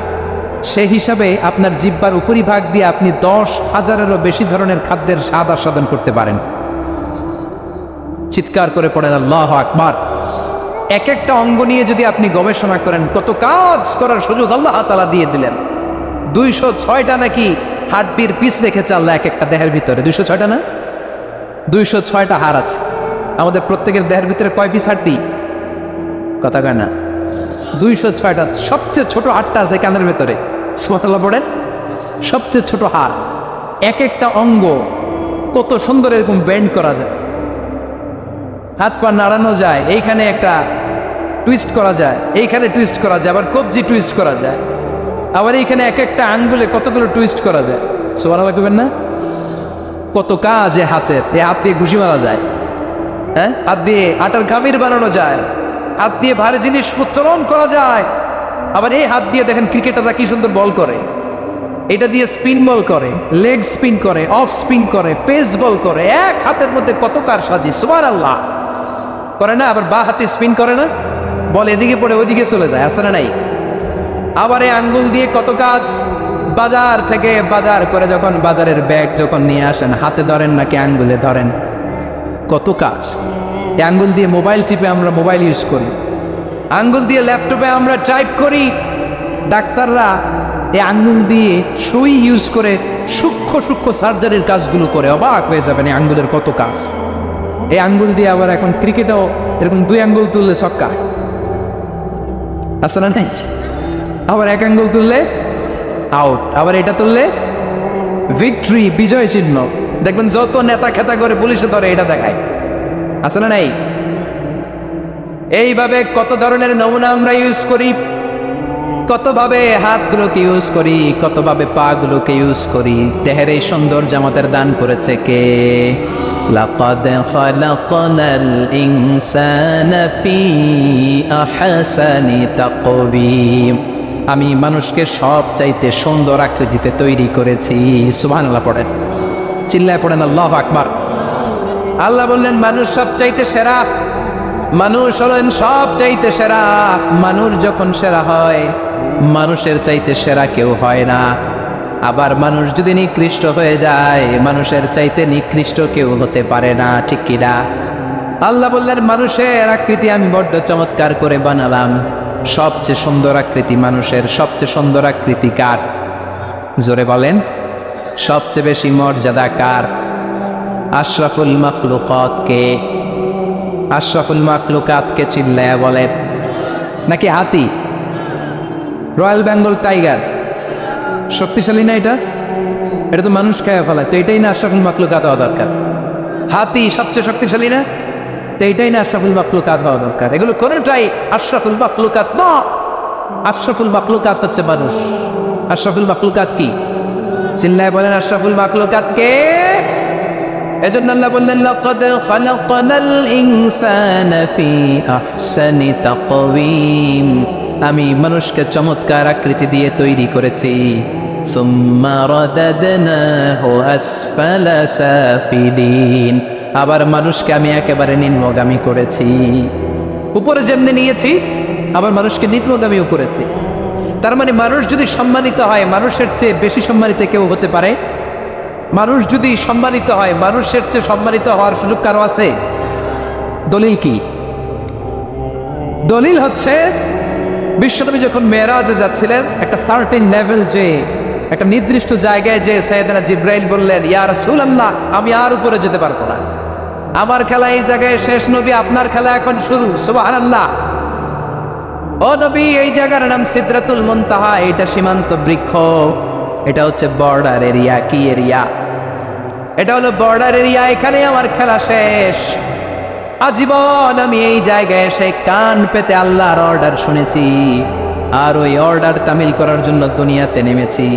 সেই হিসাবে আপনার জিহ্বার উপরিভাগ দিয়ে আপনি 10,000-এরও বেশি ধরনের খাদ্যের স্বাদ আস্বাদন করতে পারেন। চিৎকার করে পড়েন আল্লাহু আকবার। এক একটা অঙ্গ নিয়ে যদি আপনি গবেষণা করেন, কত কাজ করার সুযোগ আল্লাহ তাআলা দিয়ে দিলেন। 206টা নাকি হাড্ডির পিস রেখেছে আল্লাহ এক একটা দেহের ভিতরে। 206টা না, 206টা হাড় আছে। আমাদের প্রত্যেকের দেহের ভিতরে কয় পিস হাড্ডি? কথা কয় না। 206টা, সবচেয়ে ছোট হাড়টা আছে কানের ভেতরে। সুবহানাল্লাহ পড়েন। সবচেয়ে ছোট হাড়, এক একটা অঙ্গ কত সুন্দর এরকম বেন্ড করা যায়, হাত পা নাড়ানো যায়, এইখানে একটা টুইস্ট করা যায়, এইখানে টুইস্ট করা যায়, আবার কবজি টুইস্ট করা যায়, আবার এইখানে এক একটা আঙ্গুলে কতগুলো টুইস্ট করা যায়। সুবহানাল্লাহ কইবেন না? কত কাজ এ হাতের, এই হাত দিয়ে ঘুষি মারা যায়, হ্যাঁ, হাত দিয়ে আটার খামির বানানো যায়, হাত দিয়ে ভারী জিনিস উত্তোলন করা যায়। আবার এই হাত দিয়ে দেখেন ক্রিকেটাররা কি সুন্দর বল করে, এটা দিয়ে স্পিন বল করে, লেগ স্পিন করে, অফ স্পিন করে, পেস বল করে, এক হাতের মধ্যে কত কারসাজি। সুবহানাল্লাহ করে না? আবার বা হাতে স্পিন করে না, বল এদিকে পড়ে ওইদিকে চলে যায়, আছে না নাই? আবার এই আঙ্গুল দিয়ে কত কাজ, বাজার থেকে বাজার করে যখন বাজারের ব্যাগ যখন নিয়ে আসেন, হাতে ধরেন নাকি আঙ্গুলে ধরেন, কত কাজ। এই আঙ্গুল দিয়ে মোবাইল টিপে আমরা মোবাইল ইউজ করি, আঙ্গুল দিয়ে ল্যাপটপে আমরা টাইপ করি। ডাক্তাররা এই আঙ্গুল দিয়ে সুই ইউজ করে সূক্ষ্ম সূক্ষ্ম সার্জারির কাজগুলো করে, অবাক হয়ে যাবেন এই আঙ্গুলের কত কাজ। এই আঙ্গুল দিয়ে আবার এখন ক্রিকেটেও এরকম 2 আঙ্গুল তুললে ছক্কা, আসলে নাই? আবার 1 আঙ্গুল তুললে আউট, আবার এটা তুললে ভিক্টরি, বিজয় চিহ্ন। দেখবেন যত নেতা খেতা করে পুলিশে ধরে এটা দেখায়, আসলে নাই? এইভাবে কত ধরনের নমুনা আমরা ইউজ করি, কতভাবে হাতগুলোকে ইউজ করি, কতভাবে পা গুলোকে ইউজ করি। দেহের এই সৌন্দর্য আমাদের দান করেছে কে? লাকাদ খালাকনাল ইনসানা ফি আহসানি তাকওয়িম। আমি মানুষকে সব চাইতে সুন্দর আকৃতিতে তৈরি করেছি। সুবহানাল্লাহ পড়েন, চিল্লায় পড়েন আল্লাহু আকবার। আল্লাহ বললেন মানুষ সব চাইতে সেরা, মানুষ হলেন সব চাইতে সেরা। মানুষ যখন সেরা হয়, মানুষের চাইতে সেরা কেউ হয় না। আবার মানুষ যদি নিকৃষ্ট হয়ে যায়, মানুষের চাইতে নিকৃষ্ট কেউ হতে পারে না, ঠিক কিনা? আল্লাহ বললেন মানুষের আকৃতি আমি বড্ড চমৎকার করে বানালাম। সবচেয়ে সুন্দর আকৃতি মানুষের, সবচেয়ে সুন্দর আকৃতি কার? জোরে বলেন, সবচেয়ে বেশি মর্যাদা কার? আশরাফুল মাখলুকাত কে? আশরাফুল মাখলুকাত কে? চিল্লায়া বলেন। নাকি হাতি? রয়্যাল বেঙ্গল টাইগার শক্তিশালী না? এটা এটা তো মানুষ খেয়ে ফেলায়, তো এটাই না আশরাফুল মাখলুকাত হওয়া দরকার? হাতি সবচেয়ে শক্তিশালী না? তো এইটাই না আশরাফুল মাখলুকাত হওয়া দরকার? এগুলো কোনটাই আশরাফুল মাখলুকাত না। আশরাফুল মাখলুকাত হচ্ছে মানুষ। আশরাফুল মাখলুকাত কি? চিল্লায় বলেন, আশরাফুল মাখলুকাত কে? এজন্য আল্লাহ বললেন লাকাদ খালাকনাল ইনসানা ফি আহসানি তাকওয়িম। আমি মানুষকে চমৎকার আকৃতি দিয়ে তৈরি করেছি। সুম্মা রাদাদনাহু আসফালা সাফিলিন। আবার মানুষকে আমি একেবারে নিম্নগামী করেছি। উপরে যেমনি নিয়েছি, আবার মানুষকে নিম্নগামীও করেছি। তার মানে মানুষ যদি সম্মানিত হয়, মানুষের চেয়ে বেশি সম্মানিত কেউ হতে পারে? মানুষ যদি সম্মানিত হয়, মানুষের চেয়ে সম্মানিত হওয়ার সুযোগ কারো আছে? দলিল কি? দলিল হচ্ছে বিশ্বনবী যখন মেরাজে যাচ্ছিলেন, একটা সার্টেন লেভেল, যে একটা নির্দিষ্ট জায়গায় যে সাইয়েদনা জিব্রাইল বললেন, ইয়া রাসূলুল্লাহ আমি আর উপরে যেতে পারবো না, আমার খেলা এই জায়গায় শেষ, নবী আপনার খেলা এখন শুরু। সুবহানাল্লাহ। ও নবী, এই জায়গার নাম সিদরাতুল মুনতাহা, এটা সীমান্ত বৃক্ষ, এটা হচ্ছে বর্ডার এরিয়া। কি এরিয়া? এটা হলো বর্ডার এরিয়া, এখানে আমার খেলা শেষ। আজীবন আমি এই জায়গায় এসে কান পেতে আল্লাহর অর্ডার শুনেছি, আর ওই অর্ডার তামিল করার জন্য দুনিয়াতে নেমেছি।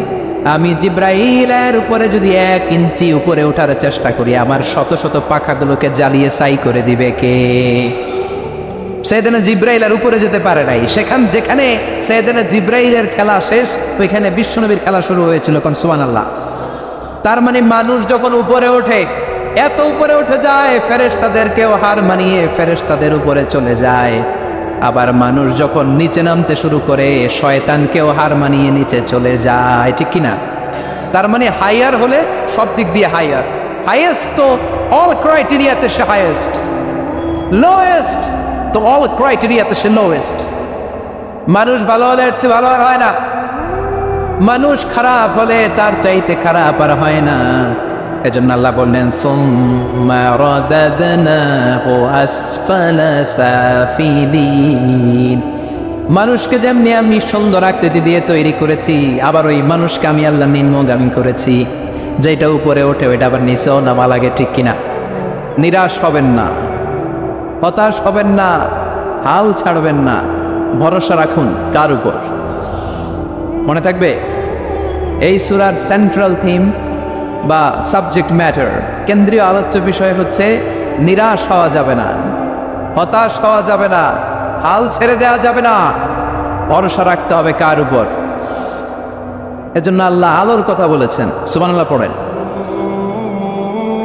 আমি জিব্রাইলের উপরে যদি 1 ইঞ্চি উপরে ওঠার চেষ্টা করি, আমার শত শত পাখাগুলোকে জ্বালিয়ে ছাই করে দিবে কে? সাইয়েদনা জিব্রাইল আর উপরে যেতে পারে নাই। যেখানে সাইয়েদনা জিব্রাইলের খেলা শেষ, ওইখানে বিশ্বনবীর খেলা শুরু হয়েছিল। কোন সুবহানাল্লাহ। তার মানে মানুষ যখন উপরে ওঠে, এত উপরে উঠে যায়, ফেরেশতাদেরকেও হার মানিয়ে ফেরেশতাদের উপরে চলে যায়। আবার মানুষ যখন নিচে নামতে শুরু করে, শয়তানকেও হার মানিয়ে নিচে চলে যায়, ঠিক কিনা? তার মানে হাইয়ার হলে সব দিক দিয়ে হাইয়ার। হাইয়েস্ট তো অল ক্রাইটেরিয়াতে সে হাইয়েস্ট, লোয়েস্ট তো অল ক্রাইটেরিয়াতে সে লোয়েস্ট। মানুষ ভালো হলে এর চেয়ে ভালো আর হয় না, মানুষ খারাপ হলে তার চাইতে খারাপ আর হয় না। এজন্য আল্লাহ বললেন সুম্মা রাদাদনাহু আসফালা সাফিলিন। মানুষকে যেমনি আমি সুন্দর আকৃতি দিয়ে তৈরি করেছি, আবার ওই মানুষকে আমি আল্লাহ নিম্নগামী করেছি, যেটা উপরে ওঠে ওইটা আবার নিচেও নামা লাগে, ঠিক কিনা? নিরাশ হবেন না, হতাশ হবেন না, হাল ছাড়বেন না, ভরসা রাখুন কার উপর? মনে থাকবে এই সূরার সেন্ট্রাল থিম বা সাবজেক্ট ম্যাটার, কেন্দ্রীয় আলোচ্য বিষয় হচ্ছে নিরাশ হওয়া যাবে না, হতাশ হওয়া যাবে না, হাল ছেড়ে দেওয়া যাবে না, ভরসা রাখতে হবে কার উপর? এজন্য আল্লাহ আলোর কথা বলেছেন। সুবহানাল্লাহ পড়েন।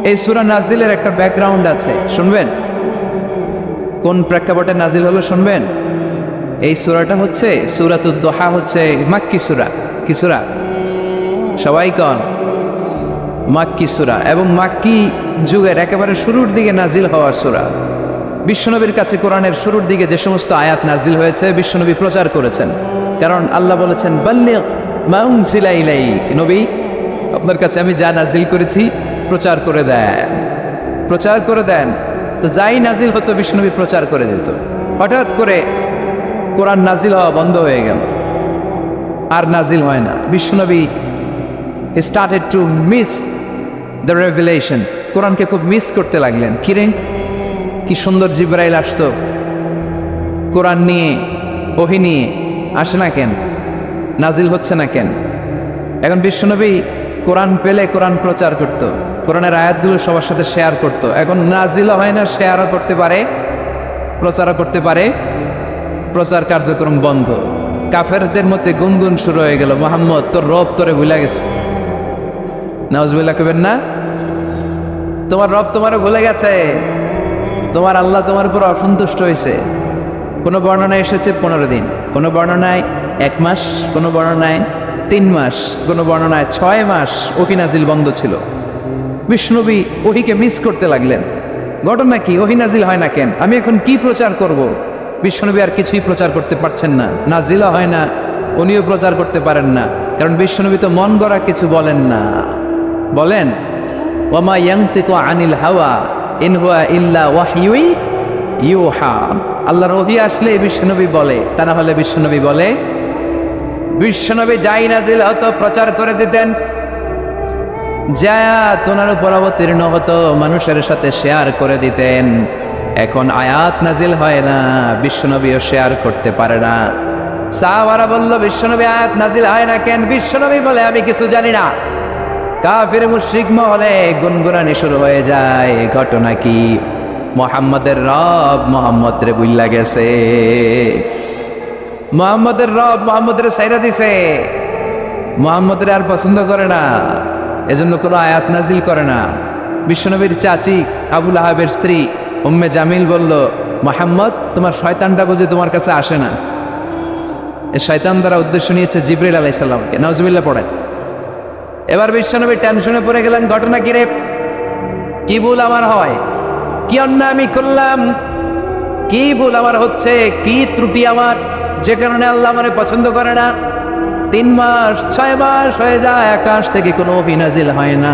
এই সূরা নাজিলের একটা ব্যাকগ্রাউন্ড আছে, শুনবেন? কোন প্রেক্ষাপটে নাজিল হলো শুনবেন? এই সূরাটা হচ্ছে সূরাতুদ দুহা, হচ্ছে মাক্কি সূরা। কি সূরা? সবাই কন মাক্কি সূরা, এবং মাক্কি যুগের একেবারে শুরুর দিকে নাজিল হওয়া সূরা। বিশ্বনবীর কাছে কোরআনের শুরুর দিকে যে সমস্ত আয়াত নাজিল হয়েছে বিশ্বনবী প্রচার করেছেন, কারণ আল্লাহ বলেছেন বাল্লিগ মা উনজিলা ইলাইক, নবী আপনার কাছে আমি যা নাজিল করেছি প্রচার করে দেন, প্রচার করে দেন। তো যাই নাজিল হতো বিশ্বনবী প্রচার করে দিত। হঠাৎ করে কোরআন নাজিল হওয়া বন্ধ হয়ে গেল, আর নাজিল হয় না। বিশ্বনবী started to miss the revelation, কোরআনকে খুব মিস করতে লাগলেন। কিরে, কি সুন্দর জিবরাইল আসতো, কোরআন নিয়ে, ওহী নিয়ে, আসে না কেন? নাজিল হচ্ছে না কেন? এখন বিশ্বনবী কোরআন পেলে কোরআন প্রচার করত, কোরআনের আয়াতগুলো সবার সাথে শেয়ার করত। এখন নাজিলও হয় না, শেয়ারও করতে পারে, প্রচারও করতে পারে, প্রচার কার্যক্রম বন্ধ। কাফেরদের মধ্যে গুনগুন শুরু হয়ে গেল, মুহাম্মদ তোর রব তোরে ভুলে গেছে। নাউজুবিল্লাহ কইবেন না? তোমার রব তোমারও ভুলে গেছে, তোমার আল্লাহ তোমার উপর অসন্তুষ্ট হয়েছে। কোনো বর্ণনায় এসেছে 15 দিন, কোনো বর্ণনায় 1 মাস, কোনো বর্ণনায় 3 মাস, কোনো বর্ণনায় 6 মাস ওহী নাজিল বন্ধ ছিল। বিষ্ণুবী ওহীকে মিস করতে লাগলেন। ঘটনা কি? ওহী নাজিল হয় না কেন? আমি এখন কি প্রচার করব? বিশ্বনবী আর কিছুই প্রচার করতে পারছেন না, নাজিলও হয় না, উনিও প্রচার করতে পারেন না, কারণ বিশ্বনবী তো মন গড়া কিছু বলেন না। বলেন ওয়ামা ইয়ানতিকু আনিল হাওয়া ইন হুয়া ইল্লা ওয়াহয়ুই ইউহা। আল্লাহর ওহী আসলে বিশ্বনবী বলে, তা না হলে বিশ্বনবী বলে? বিশ্বনবী যাই নাজিল হতো প্রচার করে দিতেন, যা তোনার উপর অবতীর্ণ হতো মানুষের সাথে শেয়ার করে দিতেন। এখন আয়াত নাজিল হয় না, বিশ্বনবীও শেয়ার করতে পারে না। সাহাবারা বলল বিশ্বনবী আয়াত নাজিল হয় না কেন? বিশ্বনবী বলে আমি কিছু জানি না। কাফির মুশরিক মহলে গুনগুনানি শুরু হয়ে যায়। ঘটনা কি? মুহাম্মাদের রব মুহাম্মদরে বুইল্লা গেছে, মুহাম্মাদের রব মুহাম্মদরে ছাইরা দিছে, মুহাম্মদরে আর পছন্দ করে না, এজন্য কোনো আয়াত নাজিল করে না। বিশ্বনবীর চাচি আবু লাহাবের স্ত্রী উম্মে জামিল বলল, মুহাম্মদ তোমার শয়তানটা বুঝে তোমার কাছে আসে না। এই শয়তান দ্বারা উদ্দেশ্য নিয়েছে জিবরিল আলাইহিস সালামকে। নাউজুবিল্লাহ পড়েন। এবার বিশ্বনবী টেনশনে পড়ে গেলেন, ঘটনা কি রে? কি ভুল আমার হয়? কি অন্যায় আমি করলাম? কি ভুল আমার হচ্ছে? কি ত্রুটি আমার, যে কারণে আল্লাহ আমারে পছন্দ করে না? 3 মাস 6 মাস হয়ে যায়, আকাশ থেকে কোনো ওহী নাজিল হয় না।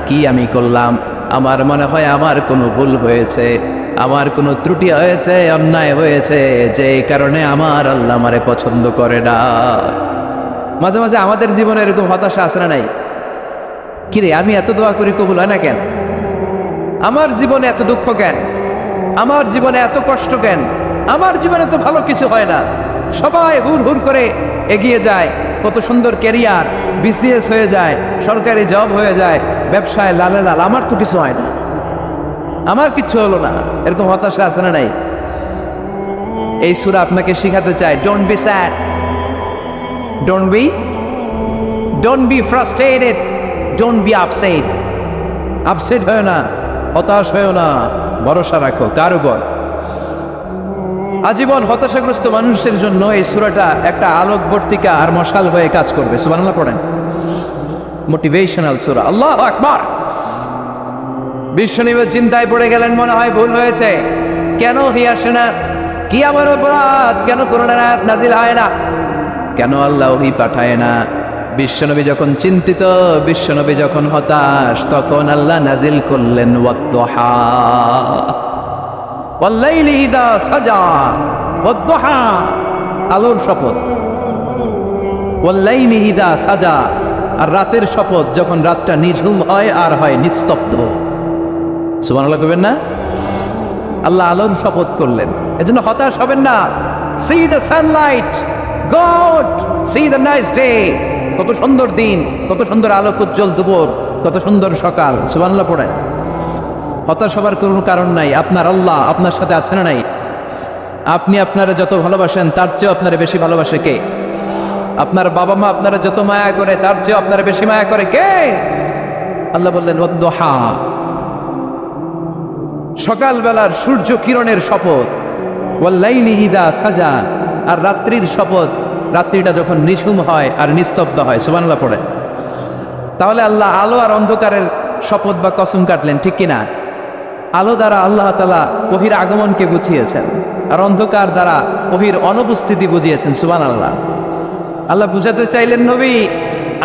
কি আমি করলাম? আমার মনে হয় আমার কোনো ভুল হয়েছে, আমার কোনো ত্রুটি হয়েছে, অন্যায় হয়েছে, যে কারণে আমার আল্লাহ আমারে পছন্দ করে না। মাঝে মাঝে আমাদের জীবনে এরকম হতাশা আসে না নাই? কিরে আমি এত দোয়া করি কবুল হয় না কেন? আমার জীবনে এত দুঃখ কেন? আমার জীবনে এত কষ্ট কেন? আমার জীবনে তো ভালো কিছু হয় না, সবাই হুর হুর করে এগিয়ে যায়, কত সুন্দর ক্যারিয়ার, বিসিএস হয়ে যায়, সরকারি জব হয়ে যায়, ব্যবসায় লালে লাল, আমার তো কিছু হয় না, আমার কিচ্ছু হলো না। এরকম হতাশা আছে না নাই? এই সূরা আপনাকে শিখাতে চায়, don't be sad, don't be frustrated, don't be upset. Upset হয় না, হতাশ হয় না, ভরসা রাখো কার উপর? আজীবন হতাশাগ্রস্ত মানুষের জন্য এই সূরাটা একটা আলোকবর্তিকা আর মশাল হয়ে কাজ করবে। সুবহানাল্লাহ পড়েন। মোটিভেশনাল সূরা। আল্লাহু আকবার। বিশ্বনবী চিন্তায় পড়ে গেলেন, মনে হয় ভুল হয়েছে, কেন ওহী আসে না? কি আমার অপরাধ? কেন কোরআনের আয়াত নাজিল হয় না? কেন আল্লাহ ওহী পাঠায় না? বিশ্বনবী যখন চিন্তিত, বিশ্বনবী যখন হতাশ, তখন আল্লাহ নাজিল করলেন ওয়াদ-দুহা ওয়াল-লাইলি ইযা সাজা ওয়াদ-দুহা আলোর শপথ। ওয়াল্লাইলি ইযা সাজা, আর রাতের শপথ যখন রাতটা নিঝুম হয় আর হয় নিস্তব্ধ। সুবহানাল্লাহ কইবেন না? আল্লাহ আলোর শপথ করলেন, এজন্য হতাশ হবেন না। C the Sunlight, god C the nice day. কত সুন্দর দিন, কত সুন্দর আলোক উজ্জ্বল দুপুর, কত সুন্দর সকাল। সুবহানাল্লাহ পড়েন। হতাশ হবার কোনো কারণ নাই। আপনার আল্লাহ আপনার সাথে আছে না নাই? আপনি আপনারা যত ভালোবাসেন তার চেয়েও আপনারা বেশি ভালোবাসে কে? আপনার বাবা মা আপনারা যত মায়া করে তার চেয়েও আপনারা বেশি মায়া করে কে? আল্লাহ বললেন ওয়াদ-দুহা, সকালবেলার সূর্য কিরণের শপথ। ওয়াল্লাইলি ইযা সাজা, আর রাত্রির শপথ, রাত্রিটা যখন নিঝুম হয় আর নিস্তব্ধ হয়। সুবহানাল্লাহ পড়ে। তাহলে আল্লাহ আলো আর অন্ধকারের শপথ বা কসম কাটলেন, ঠিক কিনা? আলো দ্বারা আল্লাহ তাআলা ওহীর আগমনকে বুঝিয়েছেন, আর অন্ধকার দ্বারা ওহীর অনুপস্থিতি বুঝিয়েছেন। সুবহানাল্লাহ। আল্লাহ বুঝাতে চাইলেন, নবী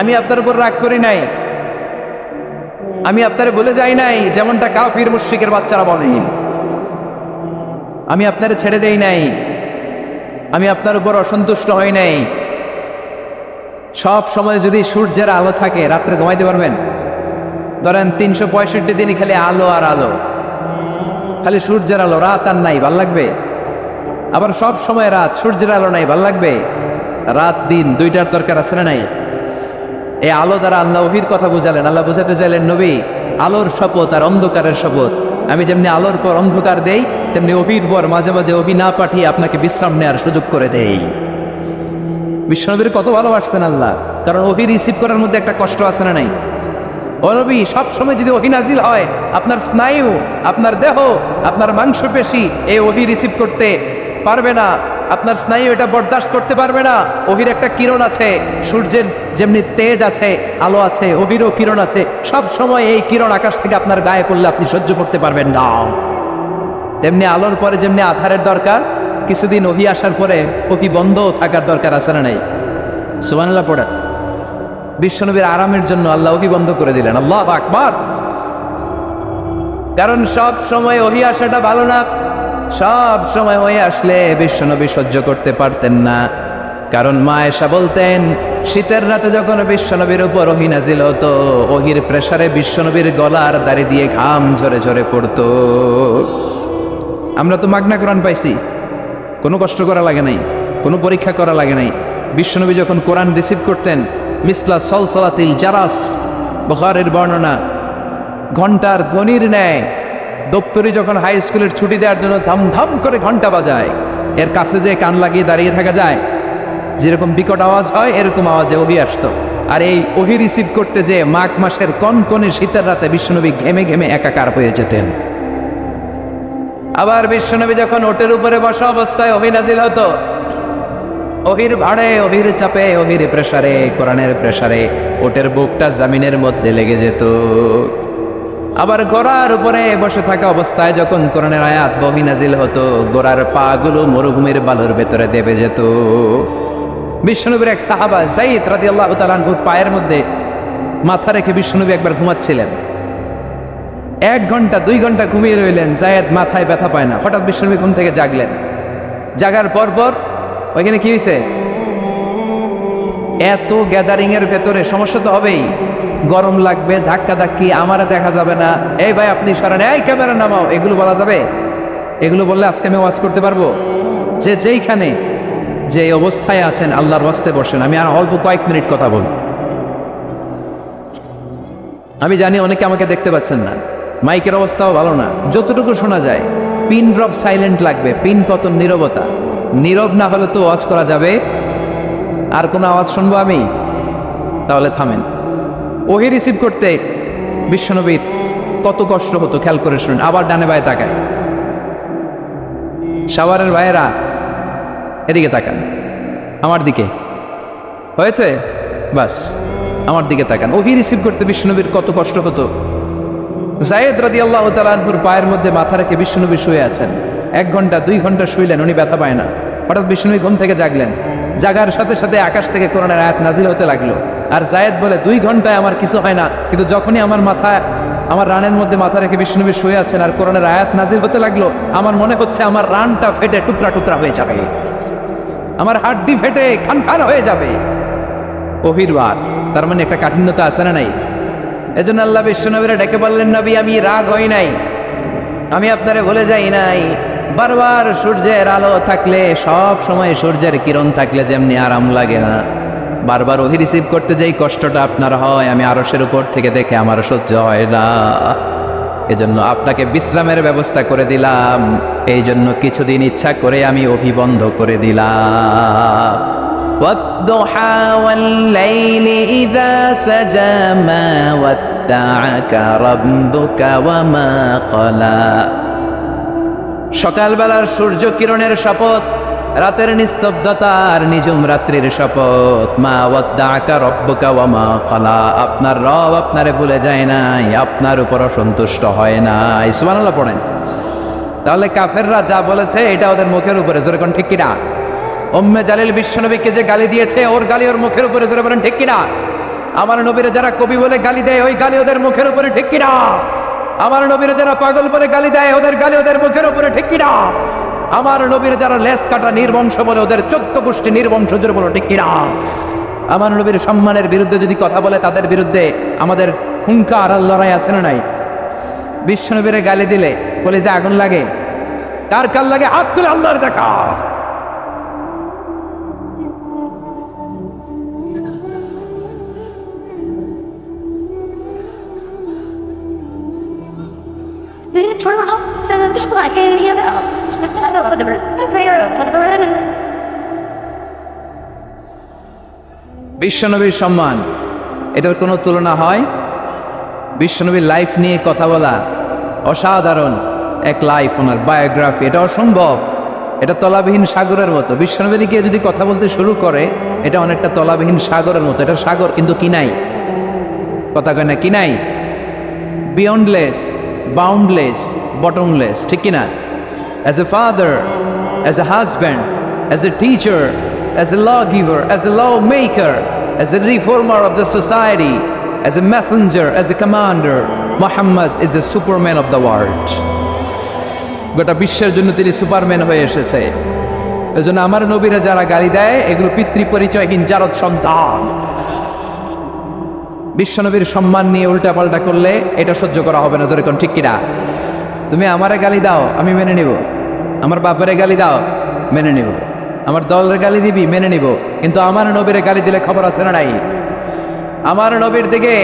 আমি আপনার উপর রাগ করি নাই, আমি আপনারে বলে যাই নাই যেমনটা কাফির মুশরিকের বাচ্চারা বলে। আমি আপনারে ছেড়ে দেই নাই, আমি আপনার উপর অসন্তুষ্ট হই নাই। সব সময় যদি সূর্যের আলো থাকে রাত্রে ঘুমাইতে পারবেন? ধরেন 365 দিনই খালি আলো আর আলো, খালি সূর্যের আলো, রাত আর নাই, ভাল লাগবে? আবার সব সময় রাত, সূর্যের আলো নাই, ভাল লাগবে? রাত দিন দুইটার দরকার আছে না নাই? এই আলো দ্বারা আল্লাহ ওহীর কথা বুঝালেন। আল্লাহ বুঝাতে চাইলেন, নবী আলোর শপথ আর অন্ধকারের শপথ। আমি যেমনি আলোর পর অন্ধকার দেই, তেমনি ওহীর পর মাঝে মাঝে ওহী না পাঠিয়ে আপনাকে বিশ্রাম নেওয়ার সুযোগ করে দেই। বিশ্বনবীর কত ভালোবাসতেন আল্লাহ, কারণ ওহী রিসিভ করার মধ্যে একটা কষ্ট আছে না নাই? ও নবী, সব সময় যদি ওহী নাজিল হয়, আপনার স্নায়ু, আপনার দেহ, আপনার মাংসপেশি এই ওহী রিসিভ করতে পারবে না, আপনার স্নায়ু এটা বরদাস্ত করতে পারবে না। ওহীর একটা কিরণ আছে, সূর্যের যেমনি তেজ আছে, আলো আছে, ওহীরও কিরণ আছে। সব সময় এই কিরণ আকাশ থেকে আপনার গায়ে পড়লে আপনি সহ্য করতে পারবেন না। তেমনি আলোর পরে যেমনি আধারের দরকার, কিছুদিন ওহী আসার পরে ওহী বন্ধ থাকার দরকার আছে না নাই? সুবহানাল্লাহ পড়েন। বিশ্বনবীর আরামের জন্য আল্লাহ ওহী বন্ধ করে দিলেন। আল্লাহু আকবার। কারণ সব সময় ওহী আসাটা ভালো না। সব সময় ওহী আসলে বিশ্বনবী সহ্য করতে পারতেন না। কারণ মা আয়েশা বলতেন, শীতের রাতে যখন বিশ্বনবীর উপর ওহী নাজিল হতো, ওহীর প্রেসারে বিশ্বনবীর গলার দাড়ি দিয়ে ঘাম ঝরে ঝরে পড়তো। আমরা তো মাগনা কোরআন পাইছি, কোনো কষ্ট করা লাগে নাই, কোনো পরীক্ষা করা লাগে নাই। বিশ্বনবী যখন কোরআন রিসিভ করতেন, মিসলা সলসলাতিল জারাস, বুখারীর বর্ণনা, ঘন্টার ধ্বনির ন্যায় দপ্তরি যখন হাই স্কুলের ছুটি দেওয়ার জন্য ধাম ধাম করে ঘন্টা বাজায়, এর কাছে যে কান লাগিয়ে দাঁড়িয়ে থাকা যায়, যেরকম বিকট আওয়াজ হয় এরকম আওয়াজে ওহী আসতো। আর এই ওহী রিসিভ করতে যে মাঘ মাসের কনকনে শীতের রাতে বিশ্বনবী ঘেমে ঘেমে একাকার হয়ে যেতেন। আবার বিশ্বনবী যখন ওটের উপরে বসা অবস্থায় ওহী নাজিল হতো, ওহীর ভাড়ে, ওহীর চাপে, ওহীর প্রেসারে, কোরআনের প্রেসারে ওটের বুকটা জামিনের মধ্যে লেগে যেত। আবার ঘোড়ার উপরে বসে থাকা অবস্থায় যখন কোরআনের আয়াত ওহী নাজিল হতো, ঘোড়ার পা গুলো মরুভূমির বালুর ভেতরে দেবে যেত। বিশ্বনবীর এক সাহাবা যায়েদ রাদিয়াল্লাহু তাআলা আনহুর পায়ের মধ্যে মাথা রেখে বিশ্বনবী একবার ঘুমাচ্ছিলেন। 1 ঘন্টা 2 ঘন্টা ঘুমিয়ে রইলেন, যায়েদ মাথায় ব্যথা পায় না। হঠাৎ বিশ্বনবী ঘুম থেকে জাগলেন। জাগার পর ওইখানে কি হয়েছে? এত গ্যাদারিং এর ভেতরে সমস্যা তো হবেই, গরম লাগবে, ধাক্কা ধাক্কি, আমারে দেখা যাবে না, এই ভাই আপনি সরেন, এই ক্যামেরা নামাও, এগুলো বলা যাবে? এগুলো বললে আজকে আমি ওয়াজ করতে পারবো? যে যেইখানে যে অবস্থায় আছেন আল্লাহর ওয়াস্তে বসেন। আমি আর অল্প কয়েক মিনিট কথা বলব। আমি জানি অনেকে আমাকে দেখতে পাচ্ছেন না, মাইকের অবস্থাও ভালো না, যতটুকু শোনা যায় পিন ড্রপ সাইলেন্ট লাগবে, পিন পতন নীরবতা। নীরব না হলে তো ওয়াজ করা যাবে? আর কোনো আওয়াজ শুনবো আমি? তাহলে থামেন। ওহী রিসিভ করতে বিশ্বনবীর কত কষ্ট হতো খেয়াল করে শুনুন। আবার ডানে বায়ে তাকায়। শাওয়ারের ভাইয়েরা এদিকে তাকান, আমার দিকে হয়েছে, বাস আমার দিকে তাকান। ওহী রিসিভ করতে বিশ্বনবীর কত কষ্ট হতো। যায়েদ রাদিয়াল্লাহু তাআলা আনহুর পায়ের মধ্যে মাথা রেখে বিশ্বনবী শুয়ে আছেন। 1 ঘন্টা 2 ঘন্টা শুইলেন, উনি ব্যথা পায় না। হঠাৎ বিশ্বনবী ঘুম থেকে জাগলেন। জাগার সাথে সাথে আকাশ থেকে কোরআনের আয়াত নাজিল হতে লাগলো। আর যায়েদ বলে 2 ঘন্টায় আমার কিছু হয় না, কিন্তু যখনই আমার রানের মধ্যে মাথা রেখে বিশ্বনবী শুয়ে আছেন আর কোরআনের আয়াত নাজিল হতে লাগলো, আমার মনে হচ্ছে আমার রানটা ফেটে টুকরা টুকরা হয়ে যাবে। আমার হাড্ডি ফেটে খান খান হয়ে যাবে। অভিরবার তার মানে একটা কাঠিন্যতা আছে না নাই? এজন্য আল্লাহ বিশ্বনবীরা ডেকে বললেন, নবী আমি রাগ হই নাই, আমি আপনারে ভুলে যাই নাই। বারবার সূর্যের আলো থাকলে, সব সময় সূর্যের কিরণ থাকলে যেমনি আরাম লাগে না, বারবার ওহি রিসিভ করতে যাই কষ্টটা আপনার হয়, আমি আরশের উপর থেকে দেখে আমার সহ্য হয় না। এজন্য আপনাকে বিশ্রামের ব্যবস্থা করে দিলাম, এই জন্য কিছুদিন ইচ্ছা করে আমি অভিবন্ধ করে দিলাম। والضحى والليل إذا سجى ما ودعك ربك وما قلى। সকালবেলার সূর্য কিরণের শপথ, রাতের নিস্তব্ধতার নিঝুম রাত্রির শপথ। মা ওয়াদ্দাআকা রব্বুকা ওয়া মা ক্বালা, আপনার রব আপনারে ভুলে যায় নাই, আপনার উপর অসন্তুষ্ট হয় নাই। সুবহানাল্লাহ পড়েন। তাহলে কাফেররা যা বলেছে এটা ওদের মুখের উপরে, জোরে কোন ঠিক কিনা? উম্মে জালিল বিশ্বনবীকে যে গালি দিয়েছে, ওর গালি ওর মুখের উপরে, জোরে বলেন ঠিক কিনা? আমার নবীরে যারা কবি বলে গালি দেয়, ওই গালি ওদের মুখের উপরে, ঠিক কিনা? আমার নবীরে যারা পাগল বলে গালি দেয়, ওদের গালি ওদের মুখের উপরে, ঠিক কিনা? আমার নবীর যারা লেস কাটা নির্বংশ বলে, ওদের 14 গোষ্ঠী নির্বংশ, জোরে বলো ঠিক কিনা? আমার নবীর সম্মানের বিরুদ্ধে যদি কথা বলে, তাদের বিরুদ্ধে আমাদের হুঙ্কার আর লড়াই আছে না নাই? বিশ্বনবীরে গালি দিলে বলে যে আগুন লাগে, কার কার লাগে? হাত তুলে আল্লাহর দেখা। বিশ্বনবীর সম্মান, এটার কোনো তুলনা হয়? বিশ্বনবীর লাইফ নিয়ে কথা বলা, অসাধারণ এক লাইফ, ওনার বায়োগ্রাফি, এটা অসম্ভব। এটা তলাবিহীন সাগরের মতো। বিশ্বনবী গিয়ে যদি কথা বলতে শুরু করে, এটা অনেকটা তলাবিহীন সাগরের মতো। এটা সাগর কিন্তু কি নাই, কথা কয় না, কি নাই? বিয়ন্ডলেস, বাউন্ডলেস, বটমলেস, ঠিক কিনা? As a father, as a husband, as a teacher, as a lawgiver, as a lawmaker, as a reformer of the society, as a messenger, as a commander, Muhammad is the superman of the world. গোটা বিশ্বের জন্য তিনি সুপারম্যান হয়ে এসেছে। এজন্য আমার নবীরা যারা গালি দেয়, এগুলো পিতৃ পরিচয়হীন জারদ সন্তান। বিশ্বনবীর সম্মান নিয়ে উল্টাপাল্টা করলে এটা সহ্য করা হবে না, জোরে কোন ঠিক কিনা? তুমি আমারে গালি দাও, আমি মেনে নিব। আমার বাপেরে গালি দাও, মেনে নিব। আমার দলের গালি দিবি, মেনে নিব। কিন্তু আমার নবীরে গালি দিলে খবর আছে না নাই? আমার নবীর দিকে,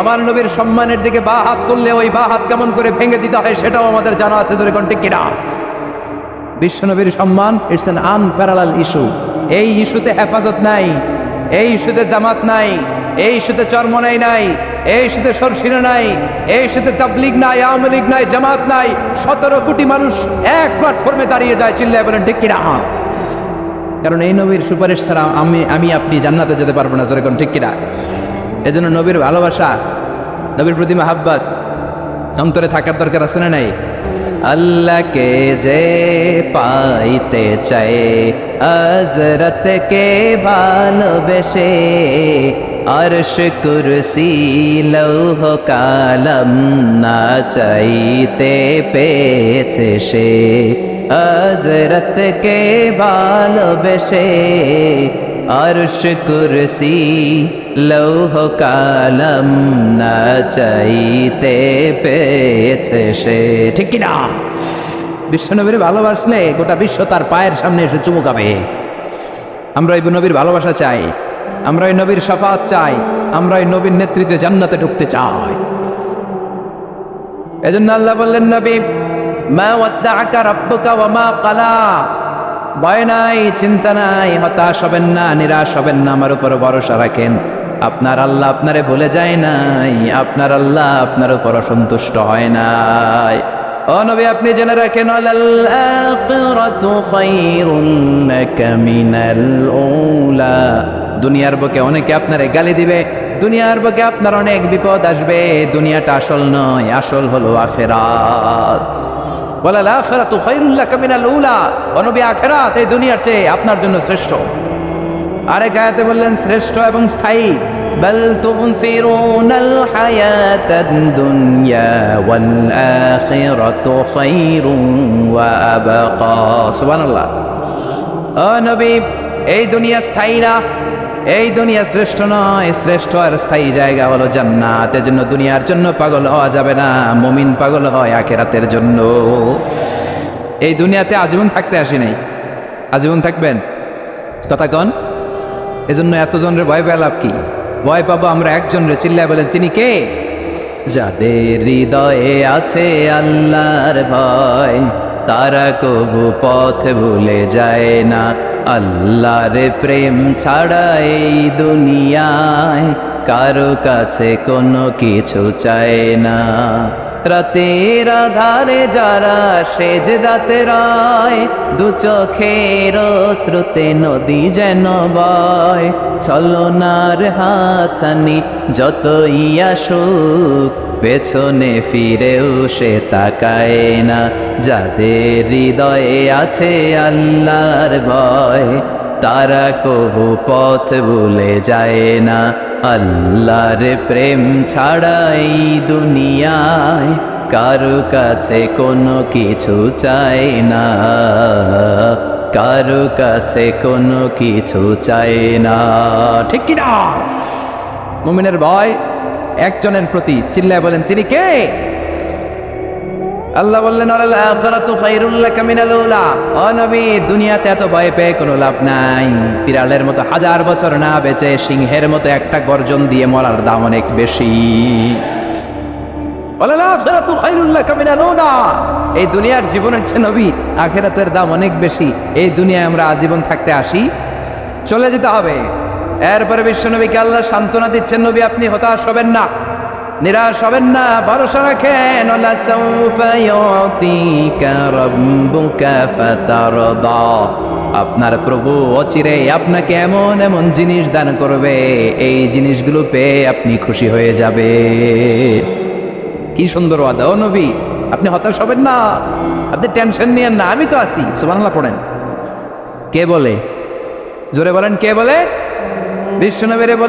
আমার নবীর সম্মানের দিকে বা হাত তুললে ওই বা হাত কেমন করে ভেঙে দিতে হয় সেটাও আমাদের জানা আছে, জোরে কোন ঠিক কিনা? বিশ্বনবীর সম্মান ইটস অ্যান আনপ্যারালাল ইস্যু। এই ইস্যুতে হেফাজত নাই, এই ইস্যুতে জামাত নাই, এই ইস্যুতে চরমনাই নাই, এই ইস্যুতে সরসিনা নাই, এই ইস্যুতে তাবলীগ নাই, আওয়ামী লীগ নাই, জামাত নাই। 17 কোটি মানুষ এক প্ল্যাটফর্মে দাঁড়িয়ে যায়, চিল্লায় বলেন ঠিক কিনা? কারণ এই নবীর সুপারিশ ছাড়া আমি আপনি জান্নাতে যেতে পারবো না, জোরে কোন ঠিক কিনা? এজন্য নবীর ভালোবাসা, নবীর প্রতি মাহাব্বত অন্তরে থাকার দরকার আছে না নাই? আল্লাহকে যে পাইতে চায়, হযরতকে ভালোবেসে, আরশ কুরসি লৌহ কালাম না চাইতে পেয়েছে সে। হযরতকে ভালোবেসে, আরশ কুরসি লৌহ কালাম না চাইতে পেয়েছে সে, ঠিক কিনা? বিশ্বনবীর ভালোবাসলে গোটা বিশ্ব তার পায়ের সামনে এসে চুমুকাবে। আমরা ওই নবীর ভালোবাসা চাই, আমরা ওই নবীর শাফাত চাই, আমরা ওই নবীর নেতৃত্বে জান্নাতে ঢুকতে চাই। এজন্য আল্লাহ বললেন, নবী মা ওয়াদ্দাআকা রাব্বুকা ওয়া মা ক্বালা, ভয় নাই, চিন্তা নাই, হতাশ হবেন না, নিরাশ হবেন না, আমার উপর ভরসা রাখেন। আপনার আল্লাহ আপনারে ভুলে যায় নাই, আপনার আল্লাহ আপনার উপর অসন্তুষ্ট হয় নাই। ও নবী আপনি জেনে রাখেন, আলাল আখিরাতু খায়রুন লাকা মিনাল উলা। দুনিয়ার বুকে অনেকে আপনারে গালি দিবে, দুনিয়ার বুকে আপনার অনেক বিপদ আসবে। দুনিয়াটা আসল নয়, আসল হলো আখিরাত। ওয়ালাল আখিরাতু খায়রুন লাকা মিনাল উলা, ও নবী আখিরাত এই দুনিয়ার চেয়ে আপনার জন্য শ্রেষ্ঠ। আরেক আয়াতে বললেন শ্রেষ্ঠ এবং স্থায়ী। বাল তুনসিরুনাল হায়াতাদ দুনিয়া ওয়াল আখিরাতু খায়রুন ওয়া আবকা। সুবহানাল্লাহ। ও নবী এই দুনিয়া স্থায়ী না, এই দুনিয়া শ্রেষ্ঠ নয়, শ্রেষ্ঠ আর স্থায়ী জায়গা হলো জান্নাত। এজন্য দুনিয়ার জন্য পাগল হওয়া যাবে না, মুমিন পাগল হয় আখিরাতের জন্য। এই দুনিয়াতে আজীবন থাকতে আসি নাই, আজীবন থাকবেন কথা কন। এজন্য এতজনের ভয় পেয়ে লাভ কি? ভয় পাবো আমরা একজনের, চিল্লায় বলেন তিনি কে? যাদের হৃদয়ে আছে আল্লাহর ভয়, তারা কবু পথ ভুলে যায় না। আল্লাহর প্রেম ছাড়া এই দুনিয়ায় কারো কাছে কোনো কিছু চায় না। রাতের আধারে যারা সেজদাতে রয়, দু চোখের স্রোতে নদী যেন বয়। ছলনার হাতছানি যতই আসুক, পেছনে ফিরেও সে তাকায় না। যাদের হৃদয়ে আছে আল্লাহর ভয়, তারা কবু পথ ভুলে যায় না। আল্লাহর প্রেম ছাড়া এই দুনিয়ায় কারো কাছে কোনো কিছু চায় না, কারো কাছে কোনো কিছু চায় না। ঠিক কি না? মুমিনের ভয় একজনের প্রতি, চিল্লায় বলেন তিনি কে? আল্লাহ বললেন আল আখিরাতু খায়রুল লাকা মিনাল উলা। ও নবী, দুনিয়াতে এত ভয় পেয়ে কোনো লাভ নাই। বিড়ালের মতো 1000 বছর না বেঁচে সিংহের মতো একটা গর্জন দিয়ে মরার দাম অনেক বেশি। আল আখিরাতু খায়রুল লাকা মিনাল উলা। এই দুনিয়ার জীবনের চেয়ে নবী আখিরাতের দাম অনেক বেশি। এই দুনিয়ায় আমরা আজীবন থাকতে আসি, চলে যেতে হবে। এরপরে বিশ্বনবীকে আল্লাহ সান্ত্বনা দিচ্ছেন, নবী আপনি হতাশ হবেন না, নিরাশ হবেন না, ভরসা রাখেন। ওয়ালা সাউফা ইউতিকা রাব্বুকা ফাতারদা। আপনার প্রভু অচিরেই আপনাকে এমন এমন জিনিস দান করবে, এই জিনিসগুলো পেয়ে আপনি খুশি হয়ে যাবে। কি সুন্দর ওয়াদা। ও নবী, আপনি হতাশ হবেন না, আপনি টেনশন নিয়েন না, আমি তো আছি। সুবহানাল্লাহ পড়েন। কে বলে? জোরে বলেন, কে বলে? বিশ্বনবীরে বলে